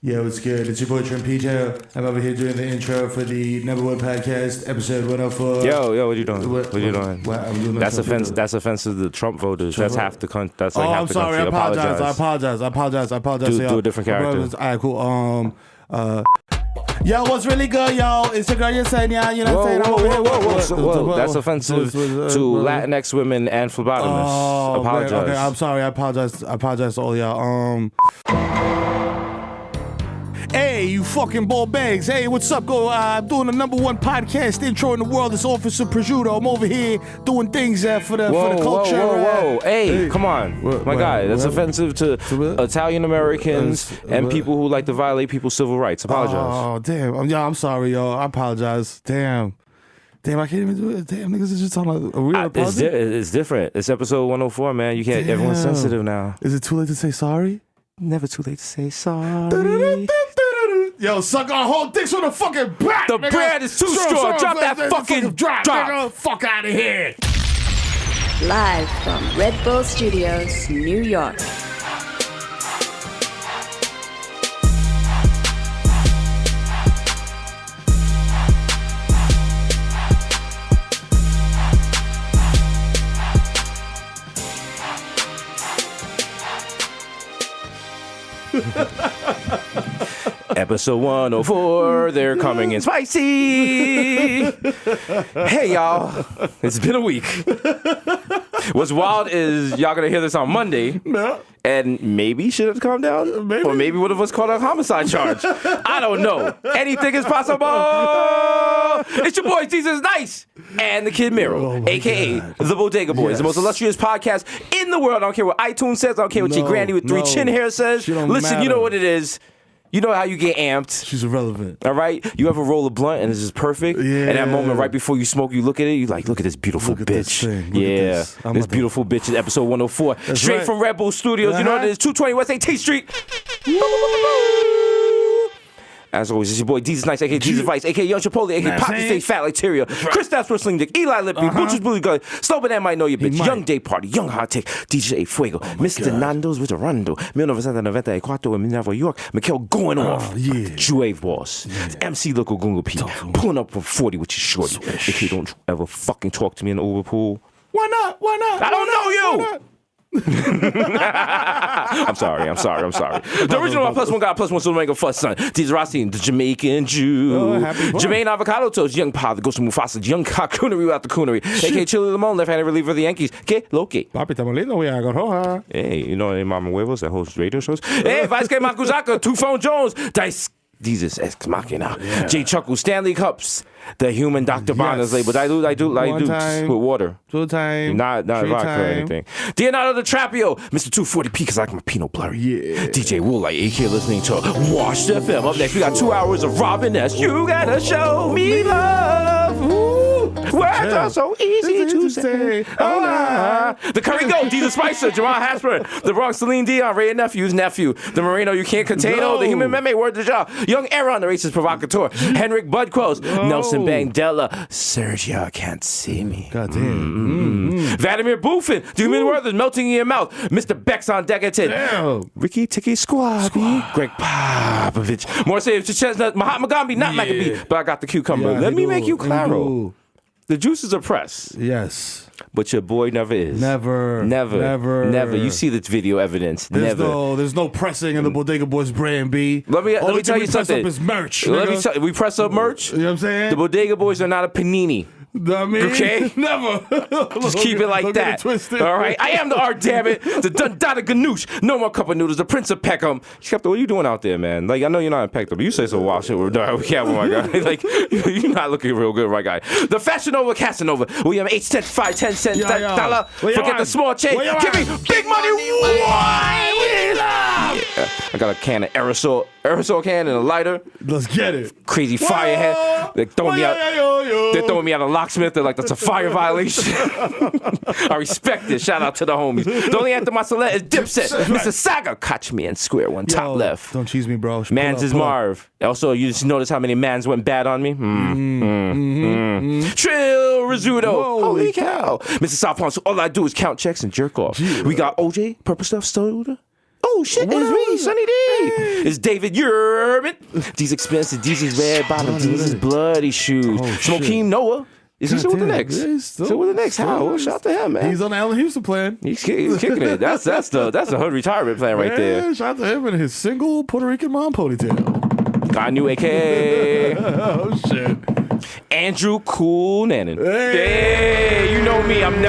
Yo, it's good. It's your boy Trim Pito. I'm over here doing the intro for the number one podcast, episode 104. Yo, what you doing? What you doing? I'm doing That's offensive to the Trump voters. That's half the country. That's like half I'm the sorry. country. I apologize. Do a different character. All right, cool. Yo, what's really good, yo? It's your girl Yesenia, you know what I'm saying? Whoa. That's offensive to Latinx women and phlebotomists. Apologize. Okay, I'm sorry. I apologize to all y'all. Hey, you fucking ball bags. Hey, what's up? I'm doing the number one podcast intro in the world. It's Officer Prosciutto. I'm over here doing things for the culture. Whoa. Hey, come on. My guy, that's offensive to Italian Americans and people who like to violate people's civil rights. Apologize. Oh, damn. I'm sorry, yo. I apologize. Damn, I can't even do it. Damn, niggas is just talking like a real apology. It's different. It's episode 104, man. You can't. Everyone's sensitive now. Is it too late to say sorry? Never too late to say sorry. Yo, suck our whole dicks on the fucking back. The bread is too strong. Drop that fucking drop. Nigga. Fuck out of here. Live from Red Bull Studios, New York. Episode 104, they're coming in spicy. Hey, y'all. It's been a week. What's wild is y'all gonna hear this on Monday. No. And maybe should have calmed down. Maybe. Or maybe one of us caught a homicide charge. I don't know. Anything is possible. It's your boy, Jesus Nice. And the kid Mero, a.k.a. the Bodega Boys. Yes. The most illustrious podcast in the world. I don't care what iTunes says. I don't care what your granny with three chin hair says. Listen, you know what it is. You know how you get amped. She's irrelevant. All right? You ever roll a blunt and it's just perfect? Yeah. And that moment right before you smoke, you look at it, you like, look at this beautiful bitch. This beautiful bitch is episode 104. That's Straight right. from Red Bull Studios. You know what it is? 220 West 18th Street. As always, it's your boy, Jesus Nice, a.k.a. Jesus Vice, a.k.a. Young Chipotle, a.k.a. Poppy Face Fat like Tyria, Chris That's Wrestling Dick, Eli Lippy, Butcher's Bully Gun, Slow Banana might know your bitch, Young Day Party, Young Hot Take, DJ Fuego, Mr. Nando's with a Rondo, 1994 in New York, Mikhail going off, Juave Boss, MC Local Gunga P, pulling up from 40 with your shorty, a.k.a. don't ever fucking talk to me in the Uber pool. Why not? I don't know you! I'm sorry. The original one plus one guy plus one so make a fuss son. These Rossi, the Jamaican Jew. Jermaine Avocado Toast, Young Pa, the Ghost of Mufasa, Young Cocoonery without the coonery. A.K.A. Chili Limon, left-handed reliever of the Yankees. Que Loki. Papi, estamos lindo, we are going. Hey, you know any Mama Huevos that hosts radio shows? Hey, Vice K. Makuzaka, Two Phone Jones, Dice. Jesus Ex Machina. Yeah. Jay Chuckle, Stanley Cups, the human Dr. Bonner's label. I do with water. 2 times. Not vodka or anything. Leonardo the Trapio, Mr. 240p, because I like my Pinot Blurry. Yeah. DJ Woolite, AK listening to Wash the Film. Up next, we got 2 hours of Robin S. You gotta show me love. Ooh. Words are so easy to say. The Curry Goat, Desus Spicer, Jamal Hasper, the Bronx Celine Dion, Ray and Nephew's nephew, the Moreno You Can't Contain, the Human Meme, Word to Jaw, Young Aaron, the Racist Provocateur, Henrik Budquos, Nelson Bangdella, Sergio Can't See Me. God damn. Vladimir Bufin, the Human Word is melting in your mouth, Mr. Bex on Decadent, Ricky Tiki Squabby, Greg Popovich, Morse Chestnut, Mahatma Gandhi, not Maccabee, but I got the cucumber. Let me make you claro. The juices are pressed. Yes. But your boy never is. Never. You see the video evidence. There's no pressing in the Bodega Boys brand, B. Let me tell you something. Press up is merch. We press up merch. You know what I'm saying? The Bodega Boys are not a panini. I mean, okay? Never. Just keep it like that. All right? I am the art, damn it. The Dundada Ganoush. No more cup of noodles. The Prince of Peckham. Skepta, what are you doing out there, man? Like, I know you're not in Peckham, but you say so wild shit. We're done. Yeah, oh my God. Like, you're not looking real good, right, guy? The Fashion Nova Casanova. We have 8 cents, 5, 10 cents, dollar. Forget the small change. Give me big money. Why we love? Yeah. I got a can of aerosol can and a lighter. Let's get it. Crazy fire head. They're throwing me out. They're throwing me out of locksmith. They're like, that's a fire violation. I respect it. Shout out to the homies. The only anthem I select is Dipset. Mr. Saga, catch me in square one, top left. Don't cheese me, bro. Mans is Marv. Also, you just notice how many mans went bad on me? Trill Rizzuto. Holy cow. Mr. South Palm, so all I do is count checks and jerk off. We got OJ, Purple Stuff Soda. Oh shit, it's me, Sonny D. It's David Yerman. These expensive, these red bottoms, these bloody shoes. Smokeem Noah. Is he still with the Knicks? Yeah, he's still with the Knicks. How? Well, shout out to him, man. He's on the Allen Houston plan. He's kicking it. That's the hood retirement plan right there. Shout out to him and his single Puerto Rican mom ponytail. Got a new AKA. Oh shit. Andrew Cool Nannon. Hey, you know me. I'm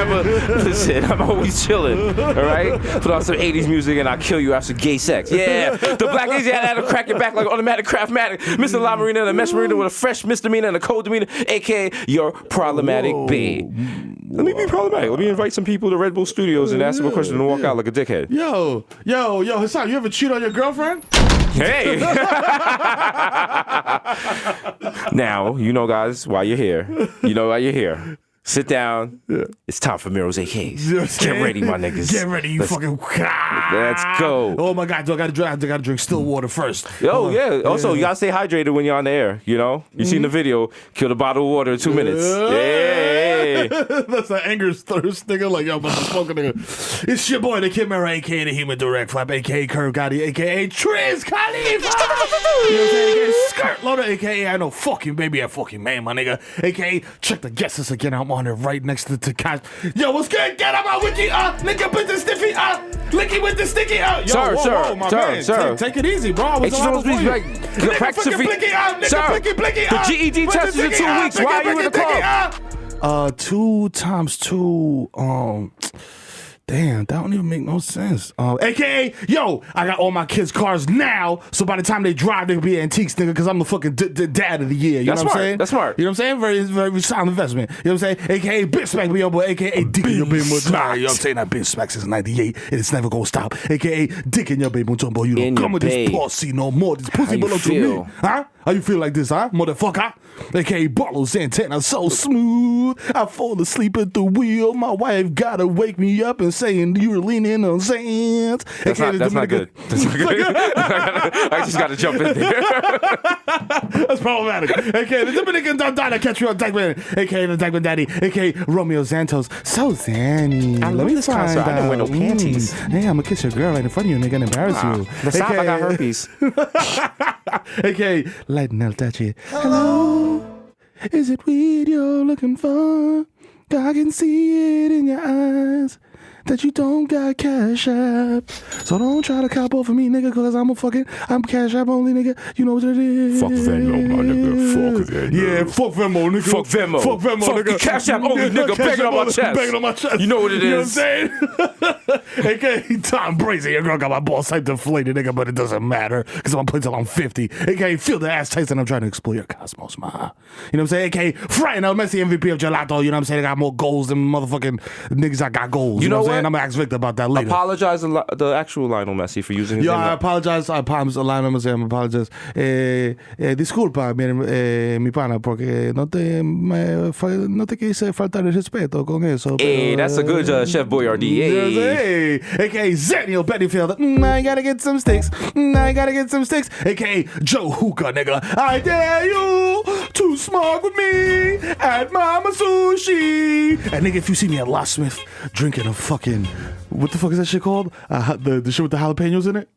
always chilling. All right? Put on some 80s music and I'll kill you after gay sex. Yeah. The black Asian had to crack your back like automatic craftmatic. Mr. La Marina and a mesh marina with a fresh misdemeanor and a cold demeanor, a.k.a. your problematic babe. Let me be problematic. Let me invite some people to Red Bull Studios and ask them a question and walk out like a dickhead. Yo, Hasan, you ever cheat on your girlfriend? Hey! Now, you know, guys, while you're here. Sit down. Yeah. It's time for Mero's AKs. You know Get ready, my niggas. Get ready, you fucking. Let's go. Oh my God, I gotta drink still water first. Oh yeah. Also, you gotta stay hydrated when you're on the air. You know, you seen the video. Kill a bottle of water in 2 minutes. Hey. That's an anger thirst nigga. Like yo, I'm about to smoke a nigga. It's your boy, the Kid Mero, aka the Human Direct Flap, aka Curve Gotti, aka Triz Khalifa. You know what I'm saying? AKA Skirt Loader, aka I know fucking baby, I fucking man, my nigga. Aka check the guest list again. I'm on it right next to Takash. Yo, what's good? Get on my wiki, nigga, put the stiffy, licky with the sticky, yo, sir. Take it easy, bro. I was supposed to be like, practicing for the GED test is in 2 weeks. Why are you in the club? 2 times 2, damn, that don't even make no sense. AKA, yo, I got all my kids' cars now, so by the time they drive, they'll be antiques, nigga, because I'm the fucking dad of the year. You know what I'm saying? That's smart. You know what I'm saying? Very, very sound investment. You know what I'm saying? AKA, Big Smack me up, AKA, Dick in your baby moon. You know what I'm saying? That Big Smack since 98, and it's never gonna stop. AKA, Dick in your baby moon, boy. You don't come with this pussy no more. This pussy belongs to me. Huh? How you feel like this, huh? Motherfucker? AKA, Barlow Santana, so smooth. I fall asleep at the wheel. My wife gotta wake me up and saying you're leaning on sand. That's not good. I just gotta jump in there. That's problematic. AKA the Dominican Don Donna, catch me on Dykeman. AKA the Dykeman Daddy. AKA Romeo Santos. So Zanny. I love this concert. I didn't wear no panties. Hey, I'm gonna kiss your girl right in front of you and they're gonna embarrass you. The stop, I got herpes. AKA Light and Touchy. Hello. Is it weed you're looking for? I can see it in your eyes that you don't got Cash App. So don't try to cop off of me, nigga, because I'm Cash App only, nigga. You know what it is. Fuck Venmo, my nigga. Fuck Venmo. Yeah, fuck Venmo, nigga. Fuck Venmo. Fuck Venmo, fuck nigga. The Cash App only, nigga. Banging on my chest. Banging on my chest. You know what it is. You know what I'm saying? AKA Tom Brady. Your girl got my balls type deflated, nigga, but it doesn't matter because I'm going to play till I'm 50. AKA feel the ass taste and I'm trying to explore your cosmos, ma. You know what I'm saying? AKA Friday, El Messi MVP of Gelato. You know what I'm saying? I got more goals than motherfucking niggas that got goals. You know what I'm saying? I'm going to ask Victor about that later. Apologize to the actual Lionel Messi for using his name. I apologize. I Lionel Messi. I apologize. Disculpa, mi pana, porque no te quise faltar el respeto con eso. Hey, that's a good Chef Boyardee. Hey. AKA Zaniel Bettyfield. I gotta get some sticks. AKA Joe Hookah, nigga. I dare you to smoke with me at Mama Sushi. And nigga, if you see me at Locksmith drinking a fucking, what the fuck is that shit called? The shit with the jalapenos in it?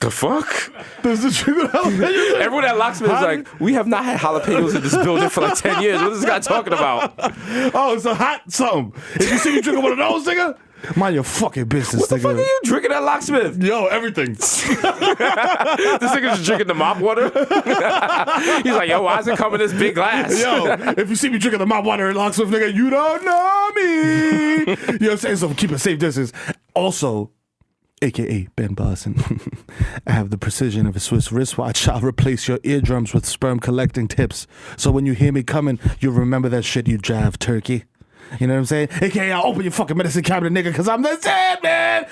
The fuck? There's the shit with jalapenos. Everyone at Locksmith is like, we have not had jalapenos in this building for like 10 years. What is this guy talking about? Oh, it's a hot something. If you see me drinking one of those, nigga, mind your fucking business, what the fuck are you drinking at Locksmith? Yo, everything. This nigga's just drinking the mop water. He's like, yo, why is it coming in this big glass? Yo, if you see me drinking the mop water at Locksmith, nigga, you don't know me. You know what I'm saying? So keep a safe distance. Also, AKA Ben Boston, I have the precision of a Swiss wristwatch. I'll replace your eardrums with sperm collecting tips. So when you hear me coming, you'll remember that shit you jive turkey. You know what I'm saying? AKA, I'll open your fucking medicine cabinet, nigga, because I'm the same man.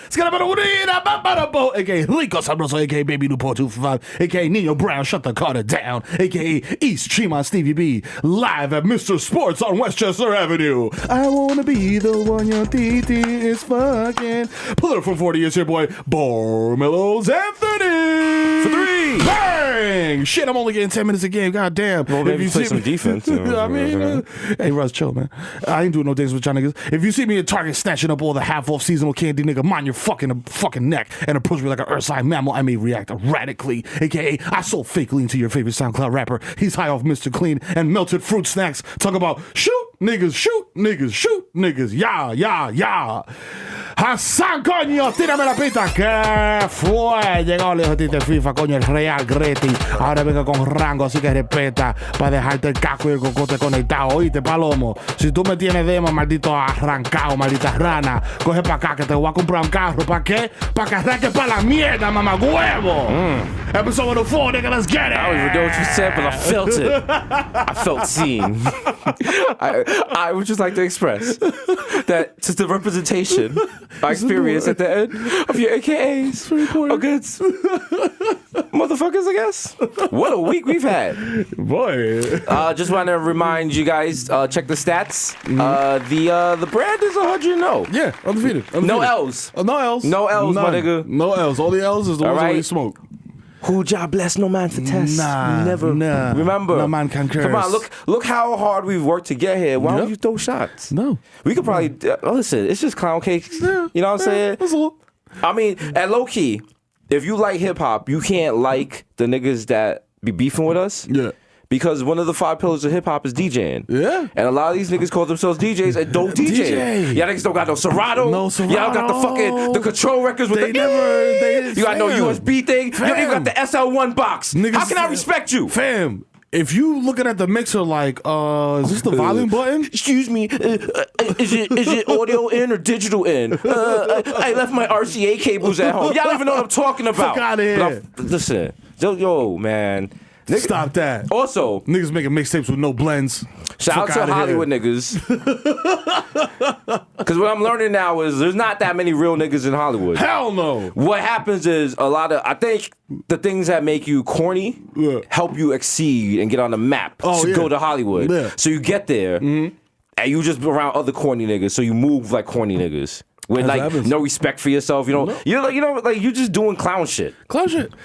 AKA, Rico Sabroso, AKA Baby Newport 245, AKA Nino Brown, shut the Carter down, AKA East Tremont Stevie B, live at Mr. Sports on Westchester Avenue. I want to be the one your TT is fucking. Pull it up from 40 years, your boy, Bormello's Anthony. For 3. Hey! boring. Shit, I'm only getting 10 minutes a game. God damn. Well, maybe you play see some me, defense. I mean, hey, Russ, chill, man. I ain't doing no things with y'all niggas. If you see me at Target snatching up all the half-off seasonal candy, nigga, mind your fucking neck and approach me like an Ursine mammal, I may react erratically. AKA, I sold fake lean to your favorite SoundCloud rapper. He's high off Mr. Clean and melted fruit snacks. Talk about shoot niggas, ya. Hasan, coño, tírame la pista. ¿Qué fue? Llegó el hijo de FIFA, coño, el Real Greti. Ahora vengo con rango, así que respeta. Para dejarte el casco y el cocote conectado. Oíste, palomo. Si tú me tienes demo, maldito arrancado, maldita rana. Coge pa' acá que te voy a comprar un carro. ¿Para qué? Para que arranque pa' la mierda, mamá huevo. Episode 104, nigga, let's get it. I don't even know what you said, but I felt it. I felt seen. I would just like to express that just the representation I experienced at the end of your AKAs against motherfuckers, I guess. What a week we've had. Boy. Just want to remind you guys, check the stats. The brand is 100-0. Yeah, undefeated. No L's. No L's. No L's, my nigga. No L's. All the L's is the ones that we smoke. Who job bless no man for test. Never. Remember. No man can curse. Come on, look how hard we've worked to get here. Why don't you throw shots? No. We could probably listen, it's just clown cakes. Yeah. You know what I'm saying? That's all. I mean, at low key, if you like hip hop, you can't like the niggas that be beefing with us. Yeah. Because one of the 5 pillars of hip hop is DJing. Yeah. And a lot of these niggas call themselves DJs and don't DJ. Y'all niggas don't got no Serato. No Serato. Y'all got the control records with they you got no USB thing. You don't even got the SL1 box. Niggas, how can I respect you? Fam. If you looking at the mixer like, is this the volume button? Excuse me, is it audio in or digital in? I left my RCA cables at home. Y'all don't even know what I'm talking about. Fuck out of here. Listen, yo, man. Stop that. Also, niggas making mixtapes with no blends. Shout out to Hollywood niggas. Because what I'm learning now is there's not that many real niggas in Hollywood. Hell no. What happens is I think the things that make you corny help you exceed and get on the map to go to Hollywood. Yeah. So you get there and you just around other corny niggas, so you move like corny niggas. With no respect for yourself, you know, you're just doing clown shit.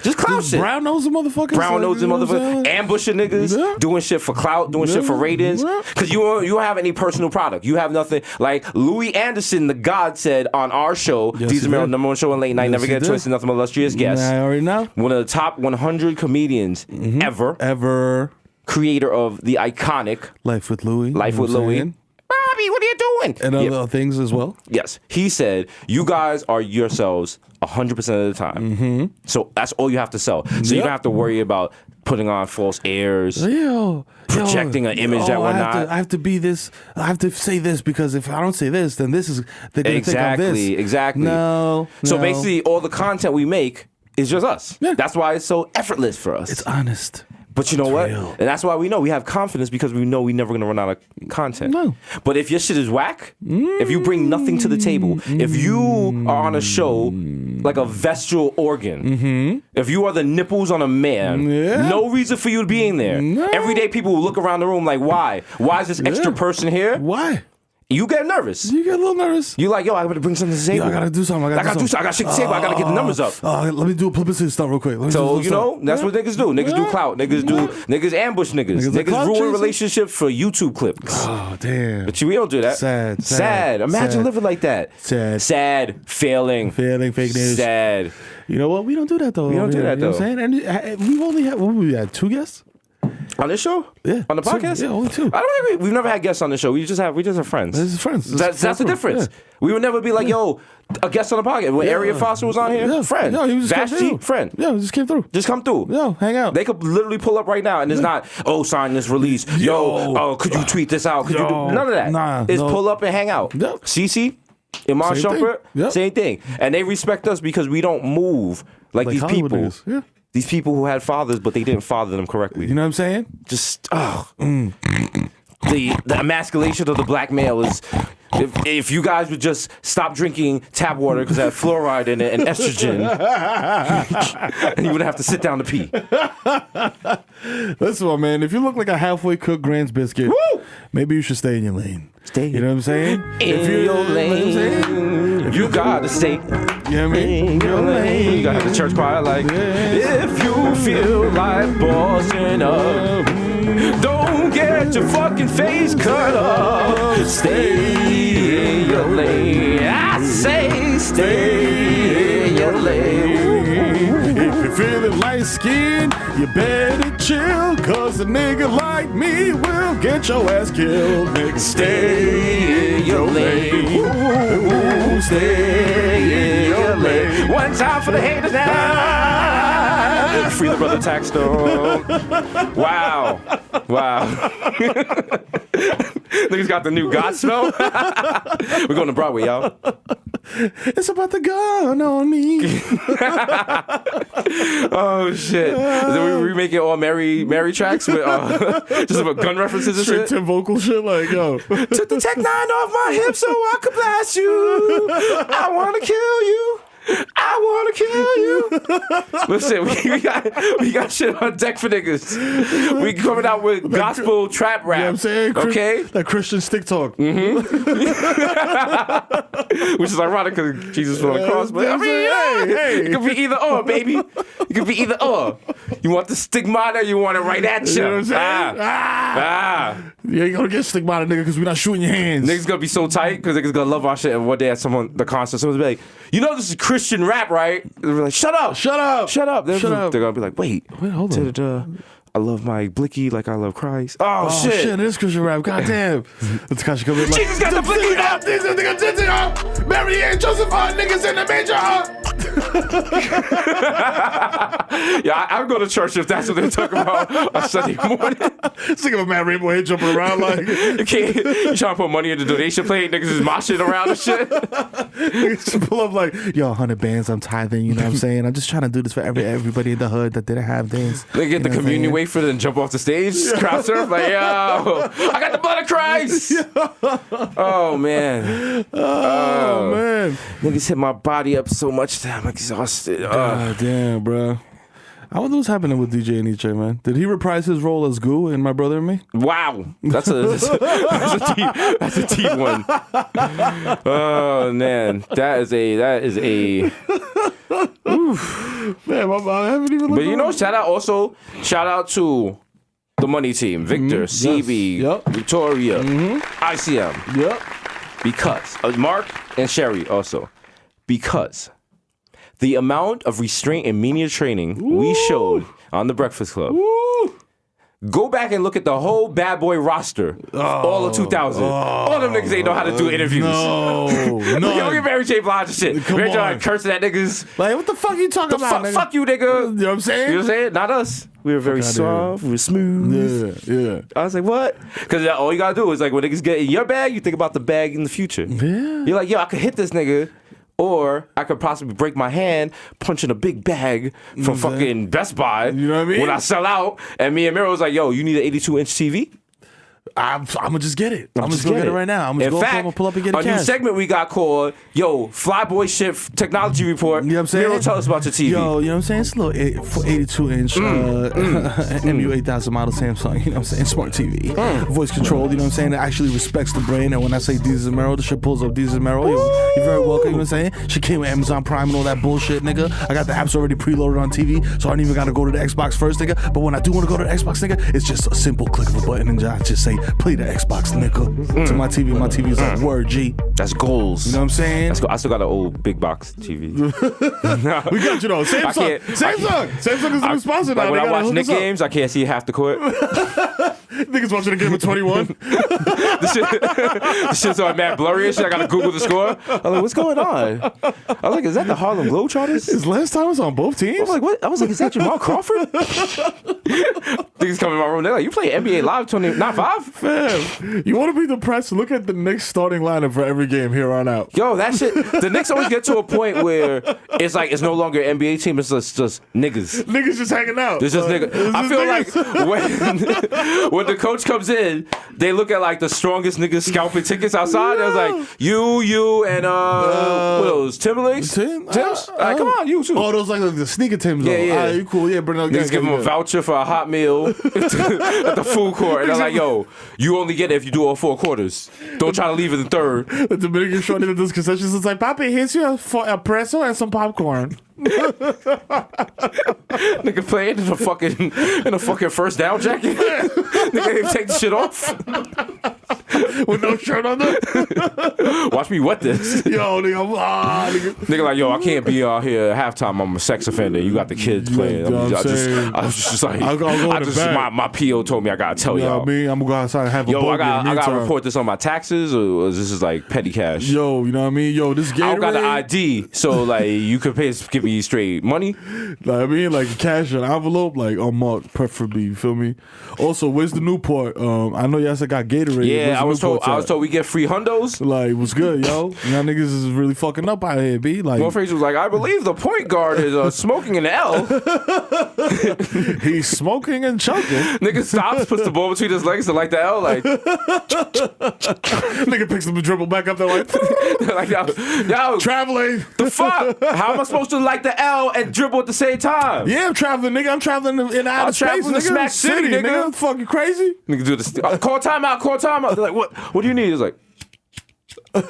Just clown shit. Brown nosing motherfuckers. Brown nosing motherfuckers. Ambushing niggas. Doing shit for clout. Doing shit for ratings. Because you don't have any personal product. You have nothing. Like Louis Anderson, the God, said on our show, Desus Mero, #1 show in late night, never get twisted, nothing but illustrious guest. I already know. One of the top 100 comedians ever. Creator of the iconic Life with Louis. Bobby, what are you doing? And other things as well. Yes. He said, you guys are yourselves 100% of the time. So that's all you have to sell. So you don't have to worry about putting on false airs, projecting an image that we're not. I have to be this. I have to say this because if I don't say this, then this is they're going to think I'm this. Exactly. No. So basically, all the content we make is just us. Yeah. That's why it's so effortless for us. It's honest. But you know what? Real. And that's why we know we have confidence because we know we're never going to run out of content. No. But if your shit is whack, if you bring nothing to the table, if you are on a show like a vestal organ, if you are the nipples on a man, no reason for you to be in there. No. Every day people will look around the room like, why? Why is this extra person here? Why? You get nervous. You get a little nervous. You like, yo, I gotta bring something to the table. I gotta do something. I got shit to say, but I gotta get the numbers up. Let me do a publicity stuff real quick. So, you know, that's what niggas do. Niggas do clout. Niggas ambush niggas. Niggas ruin relationships for YouTube clips. Oh, damn. But we don't do that. Sad. Imagine living like that. Sad. Failing. Fake news. Sad. You know what? We don't do that, though. We don't do that, though. You know what I'm saying? And we've only had 2 guests? On this show? Yeah. On the podcast? Yeah, only 2. I don't agree. We've never had guests on the show. We just have friends. This is friends. That's the difference. Yeah. We would never be like, yo, a guest on the podcast. When Ariel Foster was on here, friend. Yeah, he was Vashti, friend. Yeah, he just came through. Just come through. Yo, hang out. They could literally pull up right now and it's not, sign this release. Could you tweet this out? Could you do none of that? Nah. It's pull up and hang out. Yep. CC, Iman Shumpert, same thing. And they respect us because we don't move like these Hollywood people. Niggas. Yeah. These people who had fathers, but they didn't father them correctly. You know what I'm saying? Just, the emasculation of the black male is, if you guys would just stop drinking tap water because it had fluoride in it and estrogen, and you wouldn't have to sit down to pee. Listen, man, if you look like a halfway cooked Grand's biscuit, maybe you should stay in your lane. Stay. You know what I'm saying? In your lane. You gotta stay. You know what I mean? In your lane. You gotta have the church choir like, if you feel like bossing up, don't get your fucking face cut off. Stay in your lane. I say stay in your lane. If you're feeling light-skinned, you better chill, cause a nigga like me will get your ass killed. Nigga, Stay in your lane. Ooh, stay in your lane. One time for the haters now. Free the brother tax stone. Wow. Niggas got the new God smell. We're going to Broadway, y'all. it's about the gun on me. Oh shit! Then we make it all Mary tracks with just about gun references and Straight shit. to vocal shit, like yo. Took the Tech 9 off my hip so I could blast you. I wanna kill you. I wanna kill you. Listen, we got shit on deck for niggas. We coming out with gospel trap rap. You know what I'm saying? Okay? That Christian stick talk. Which is ironic because Jesus fell on the cross. But I mean, hey. it could be either or, baby. It could be either or. You want the stigmata, you want it right at you. You know what I'm saying? You ain't gonna get stigmata, nigga, because we're not shooting your hands. Niggas gonna be so tight because niggas gonna love our shit. And one day at the concert, someone's be like, you know this is Christian rap, right? They're like, shut up. They're gonna be like, wait, hold on. I love my blicky like I love Christ. Oh shit, it is Christian rap. Goddamn. Let's catch you coming. Jesus got the blicky up. These niggas did up. Mary and Joseph are niggas in the major. Yeah, I go to church if that's what they're talking about on Sunday morning. Think of a Mad Rainbow Head jumping around like you trying to put money in the donation plate, niggas is moshing around and shit. Niggas pull up like, yo, 100 bands, I'm tithing, you know what I'm saying? I'm just trying to do this for everybody in the hood that didn't have this. They get the communion wafer and jump off the stage, crowd surf, like, yo, I got the blood of Christ. Oh, man. Oh, man. Niggas hit my body up so much that I'm exhausted. God damn, bro. I wonder what's happening with DJ Nietzsche, man. Did he reprise his role as Goo in My Brother and Me? Wow, that's a deep one. Oh man, that is a. Oof. Man, I haven't even looked. But you know, shout out to the money team, Victor, CB, Victoria, ICM. Yep. Because Mark and Sherry also, because the amount of restraint and media training we showed on the Breakfast Club. Go back and look at the whole Bad Boy roster, all of 2000. All them niggas ain't know how to do interviews. No. Look at Mary J. Blige and shit. Come Mary J. on. Blige cursing at niggas. Like, what the fuck you talking about, nigga? Fuck you, nigga. You know what I'm saying? You know what I'm saying? Not us. We were very soft. We were smooth. Yeah. I was like, what? Because all you gotta do is like when niggas get in your bag, you think about the bag in the future. Yeah. You're like, yo, I could hit this nigga. Or I could possibly break my hand punching a big bag from fucking Best Buy. You know what I mean? When I sell out. And me and Mero was like, yo, you need an 82-inch TV? I'm gonna just get it. I'm gonna just go get it right now. I'm gonna pull up and get it. A new segment we got called, yo, Flyboy Shit Technology Report. You know what I'm saying? Mero, tell us about your TV. Yo, you know what I'm saying? It's a little 82-inch MU8000 model Samsung, you know what I'm saying? Smart TV. Voice controlled, you know what I'm saying? It actually respects the brain. And when I say Desus Mero, the shit pulls up Desus Mero. You're very welcome, you know what I'm saying? She came with Amazon Prime and all that bullshit, nigga. I got the apps already preloaded on TV, so I don't even gotta go to the Xbox first, nigga. But when I do wanna go to the Xbox, nigga, it's just a simple click of a button and I just say, play the Xbox, nigga. To my TV. My TV is like, word, G. That's goals. You know what I'm saying? I still got an old big box TV. We got you though. Samsung is the new sponsor now. Like when I watch Knicks games, I can't see half the court. Niggas watching the game at 21. The shit's all mad blurry and shit. I gotta Google the score. I'm like, what's going on? I was like, is that the Harlem Globetrotters? His last time was on both teams. I was like, what? I was like, is that Jamal Crawford? Niggas come in my room. They're like, you play NBA Live 29.5? Fam, you want to be depressed? Look at the Knicks starting lineup for every the game here on out. Yo, that shit. The Knicks always get to a point where it's like it's no longer an NBA team. It's just niggas. Niggas just hanging out. It's just niggas. I feel like when the coach comes in, they look at like the strongest niggas scalping tickets outside. It was like you, and what else? Timberlakes? Tims? Like, come on, you too. Oh, those like the sneaker Tims. Yeah, yeah. All right, you cool. Yeah, bring Niggas give them a voucher for a hot meal at the food court. And they're like, yo, you only get it if you do all 4 quarters. Don't try to leave in the third. The Dominican shorty that does concessions is like, Papi, here's your espresso and some popcorn. Nigga playing in a fucking first down jacket. Nigga didn't take the shit off. With no shirt on them. Watch me wet this. Yo, nigga. Nigga like, yo, I can't be out here at halftime. I'm a sex offender. You got the kids playing. I was just like, my PO told me I gotta tell y'all. Me, I'm gonna go outside and have a I gotta report this on my taxes, or this is like petty cash. Yo, you know what I mean? Yo, this Gatorade. I don't got the ID, so like you could give me straight money. Like, I mean, like cash in an envelope, like unmarked, preferably. You feel me? Also, where's the Newport? I know y'all said got Gatorade. Yeah, I was told we get free hundos. Like, what's good, yo? Y'all niggas is really fucking up out here, B. Like, one phrase was like, I believe the point guard is smoking an L. He's smoking and choking. Nigga stops, puts the ball between his legs to like the L, like. Nigga picks up the dribble back up there, like, like yo, traveling. The fuck? How am I supposed to like the L and dribble at the same time? Yeah, I'm traveling, nigga. I'm traveling in outer space, nigga. Smack City, nigga. Fucking crazy. Nigga do this. Call timeout. They're like, what do you need? It's like, nah,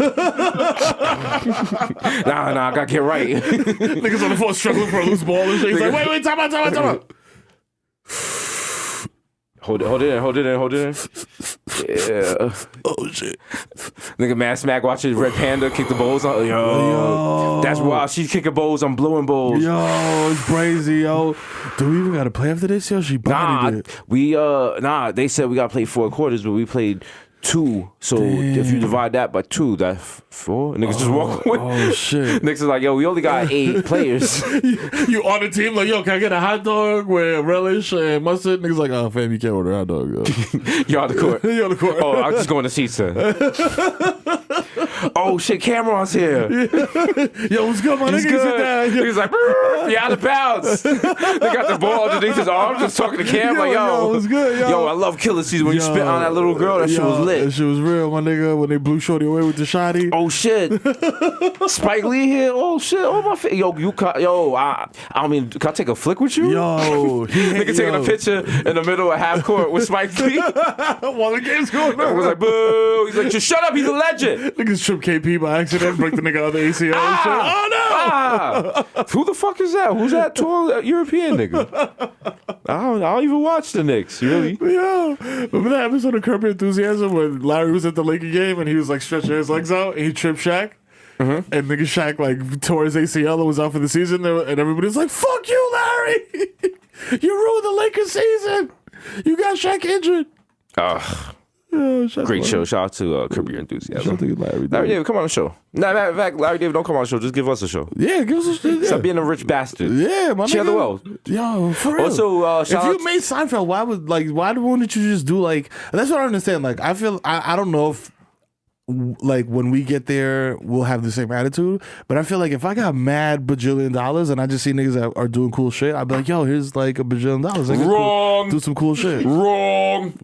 I gotta get right. Niggas on the floor struggling for a loose ball and shit. He's like, wait, time out. Hold it in. Yeah. Oh shit. Nigga, Mad Smack watching Red Panda kick the bowls on. Yo. That's wild. She's kicking bowls on blue and bowls. Yo, it's crazy, yo. Do we even gotta play after this? Yo, she bodied it. They said we gotta play 4 quarters, but we played 2. So if you divide that by 2, that's 4. Niggas just walk away. Oh shit. Niggas is like, yo, we only got 8 players. You on the team like, yo, can I get a hot dog with relish and mustard? Niggas like, oh fam, you can't order a hot dog, yo. You on the court. You on the court. Oh, I'm just going to seats then. Oh shit, Cameron's here. Yo, what's good, my nigga? He's like, you out of bounds. They got the ball underneath his arm, just talking to Cam, like, yo, what's good, yo? Yo, I love Killer Season when you spit on that little girl. That shit was lit. That shit was real, my nigga. When they blew Shorty away with the shotty. Oh shit, Spike Lee here. Oh shit, oh my face. Yo, I mean, can I take a flick with you? Yo, nigga taking a picture in the middle of half court with Spike Lee while the game's going on. I was like, boo. He's like, just shut up. He's a legend. Niggas trip KP by accident, break the nigga out of the ACL. Oh no! Who the fuck is that? Who's that tall European nigga? I don't even watch the Knicks, really. Yo, remember that episode of Curb Your Enthusiasm when Larry was at the Laker game and he was like stretching his legs out and he tripped Shaq? Mm-hmm. And nigga Shaq like tore his ACL and was out for the season and everybody's like, fuck you, Larry! You ruined the Lakers season! You got Shaq injured. Great show. Shout out to Curb Your Enthusiasm. Shout out to Larry David, come on the show. No, matter of fact, Larry David, don't come on the show. Just give us a show. Yeah, give us a show. Yeah. Stop being a rich bastard. Yeah, my Share nigga. the wealth. Yo, for real. Also, if you made Seinfeld, why wouldn't you just do like? That's what I understand. Like, I feel I don't know if like when we get there we'll have the same attitude, but I feel like if I got mad bajillion dollars and I just see niggas that are doing cool shit, I'd be like, yo, here's like $1 billion. Like, wrong. Do some cool shit. Wrong.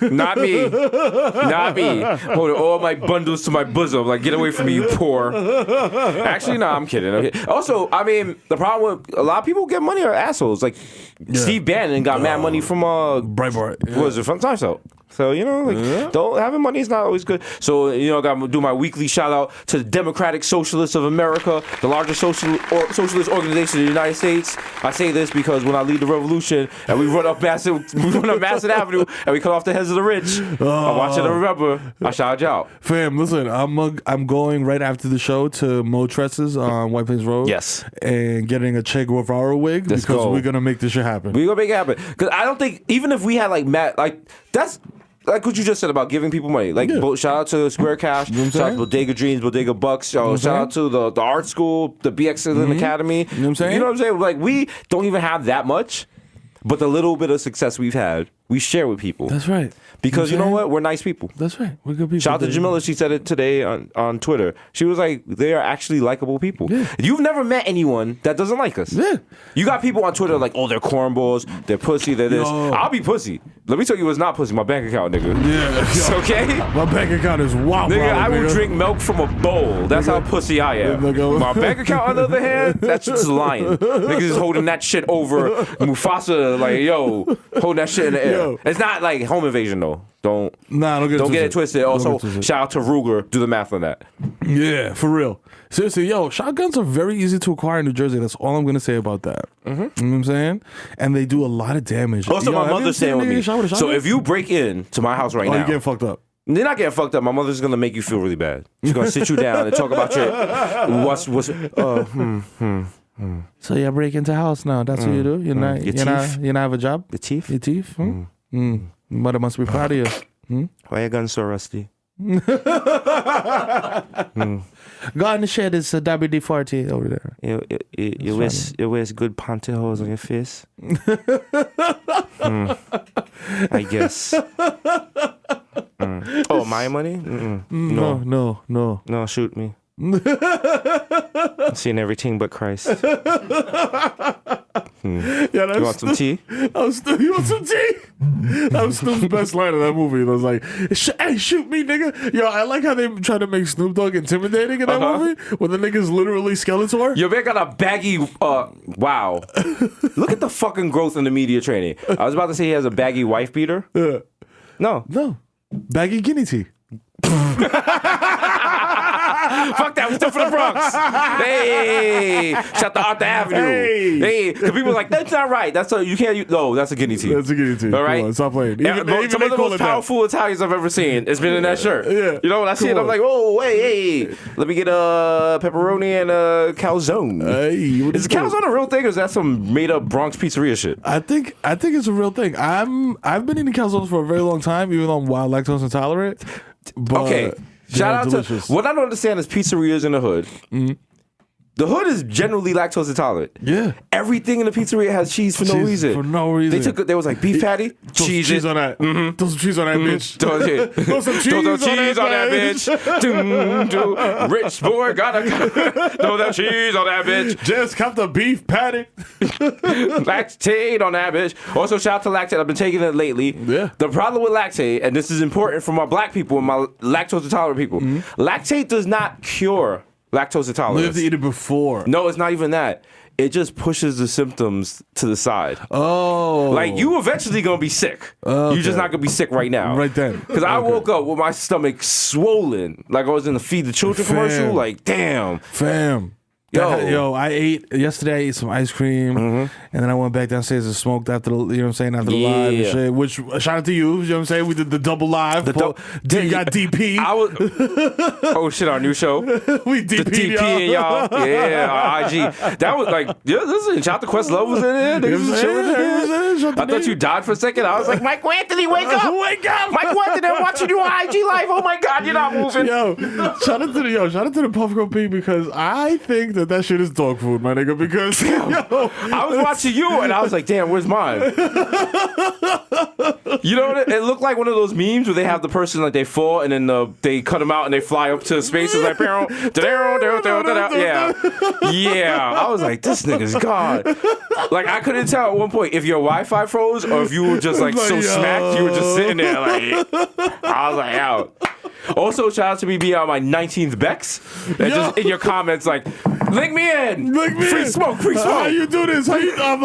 Not me. Holding all my bundles to my bosom. Like, get away from me, you poor. Actually, no, I'm kidding. Also, I mean, the problem with a lot of people get money are assholes. Like Steve Bannon got mad money from Breitbart. What was it, from Time Out? So, you know, don't having money is not always good. So, you know, I got to do my weekly shout out to the Democratic Socialists of America, the largest socialist organization in the United States. I say this because when I lead the revolution and we run up Massive Avenue and we cut off the heads of the rich, I want you to remember, I shout you out. Fam, listen, I'm going right after the show to Mo Tresses on White Plains Road. Yes. And getting a Che Guevara wig because we're going to make this shit happen. We're going to make it happen. Because I don't think, even if we had that's like what you just said about giving people money. Like, shout out to Square Cash, shout out to Bodega Dreams, Bodega Bucks, shout out to the art school, the BX Academy. You know what I'm saying? Like, we don't even have that much, but the little bit of success we've had, we share with people. That's right. Because you know what? We're nice people. That's right. We're good people. Shout out to Jamila. She said it today on Twitter. She was like, they are actually likable people. Yeah. You've never met anyone that doesn't like us. Yeah. You got people on Twitter like, oh, they're cornballs, they're pussy, they're this. I'll be pussy. Let me tell you what's not pussy. My bank account, nigga. Yeah. It's okay? My bank account is wild. Nigga, I will drink milk from a bowl. That's how pussy I am. My bank account, on the other hand, that's just lying. Niggas is holding that shit over Mufasa, like, yo, holding that shit in the air. Yo. It's not like home invasion, though. Don't get it twisted. Also, shout out to Ruger. Do the math on that. Yeah, for real. Seriously, yo, shotguns are very easy to acquire in New Jersey. That's all I'm going to say about that. Mm-hmm. You know what I'm saying? And they do a lot of damage. Also, my mother's staying with me. So if you break in to my house right now. You're getting fucked up. They're not getting fucked up. My mother's going to make you feel really bad. She's going to sit you down and talk about your... So you break into house now. That's what you do? You not have a job? Your teeth? Your teeth? Mother must be proud of you. Why your gun so rusty? Go in the shed. It's a WD-40 over there. You wear good pantyhose on your face? I guess. Oh, my money? No, shoot me. I'm seeing everything but Christ. Yeah, you want some tea? You want some tea? That was Snoop's best line in that movie. It was like, hey, shoot me, nigga. Yo, I like how they try to make Snoop Dogg intimidating in that movie when the nigga's literally Skeletor. Yo, man got a baggy, wow. Look at the fucking growth in the media training. I was about to say he has a baggy wife beater. Yeah. No. Baggy guinea tea. Fuck that, we're still from the Bronx. Hey, shout out the Avenue. Hey, because people are like, that's not right. That's a, you can't, no, that's a guinea tea. That's a guinea tea. All right? Come on, stop playing. Some of the most powerful Italians I've ever seen. It's been in that shirt. Yeah. You know, when I see it, I'm like, oh, hey, let me get a pepperoni and a calzone. Is calzone a real thing or is that some made up Bronx pizzeria shit? I think it's a real thing. I've been eating calzones for a very long time, even though I'm wild lactose intolerant. But okay. Shout out delicious. to what I don't understand is pizzerias in the hood. Mm-hmm. The hood is generally lactose intolerant. Yeah. Everything in the pizzeria has cheese for no reason. For no reason. There was like beef patty, cheese on that. Mm-hmm. Throw some cheese on that bitch. Throw some cheese on that bitch. Rich boy gotta throw that cheese on that bitch. Just cut the beef patty. Lactate on that bitch. Also, shout out to Lactate. I've been taking it lately. Yeah. The problem with Lactate, and this is important for my black people and my lactose intolerant people, Lactate does not cure lactose intolerance. You have to eat it before. No, it's not even that. It just pushes the symptoms to the side. Oh. Like, you eventually going to be sick. Okay. You're just not going to be sick right now. Right then. Because I woke up with my stomach swollen. Like I was in the Feed the Children commercial. Like, damn. Fam. I ate yesterday. I ate some ice cream, and then I went back downstairs and smoked after the, you know what I'm saying, after the live and shit. Which shout out to you, you know what I'm saying. We did the double live. You got DP. Oh shit, our new show. We DP y'all. Yeah, our IG. That was like, listen, shout out to Questlove was in there. Niggas was chilling there. I thought you died for a second. I was like, Mike Anthony, wake up! Wake up! Mike Anthony, I'm watching you on IG live. Oh my god, you're not moving. Shout out to the Puff Girl P because I think that shit is dog food, my nigga, because I was watching you and I was like, damn, where's mine? You know what it looked like? One of those memes where they have the person like they fall and then they cut them out and they fly up to space. It's like, yeah. I was like, this nigga's God. Like, I couldn't tell at one point if your Wi-Fi froze or if you were just like so smacked, you were just sitting there like, I was like, out. Also, shout out to me being on my 19th Bex. Just in your comments, like, link me in. Free smoke. How you do this? I'm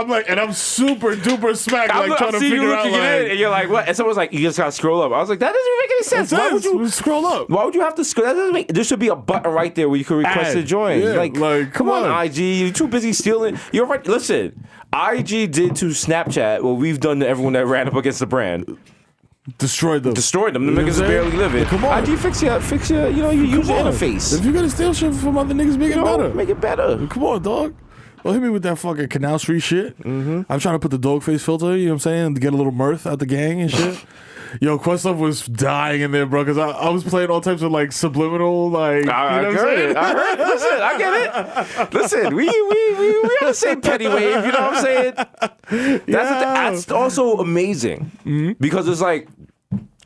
like, and I'm super duper smacked, like trying to figure out, like, in, and you're like, what? And someone's like, you just gotta scroll up. I was like, that doesn't make any sense. Why would you scroll up? Why would you have to scroll? That doesn't make. There should be a button right there where you can request to join. Yeah, like, come on, IG, you're too busy stealing. You're right. Listen, IG did to Snapchat what we've done to everyone that ran up against the brand. Destroyed them. The niggas are barely living. Come on. IG fix your you user interface. If you're gonna steal shit from other niggas, make it better. Make it better. Come on, dog. Don't hit me with that fucking Canal Street shit. I'm trying to put the dog face filter, you know what I'm saying, to get a little mirth out the gang and shit. Yo, Questlove was dying in there, bro, because I was playing all types of like subliminal, like. I heard it. Listen, I get it. Listen, we on the same petty wave. You know what I'm saying? That's also amazing because it's like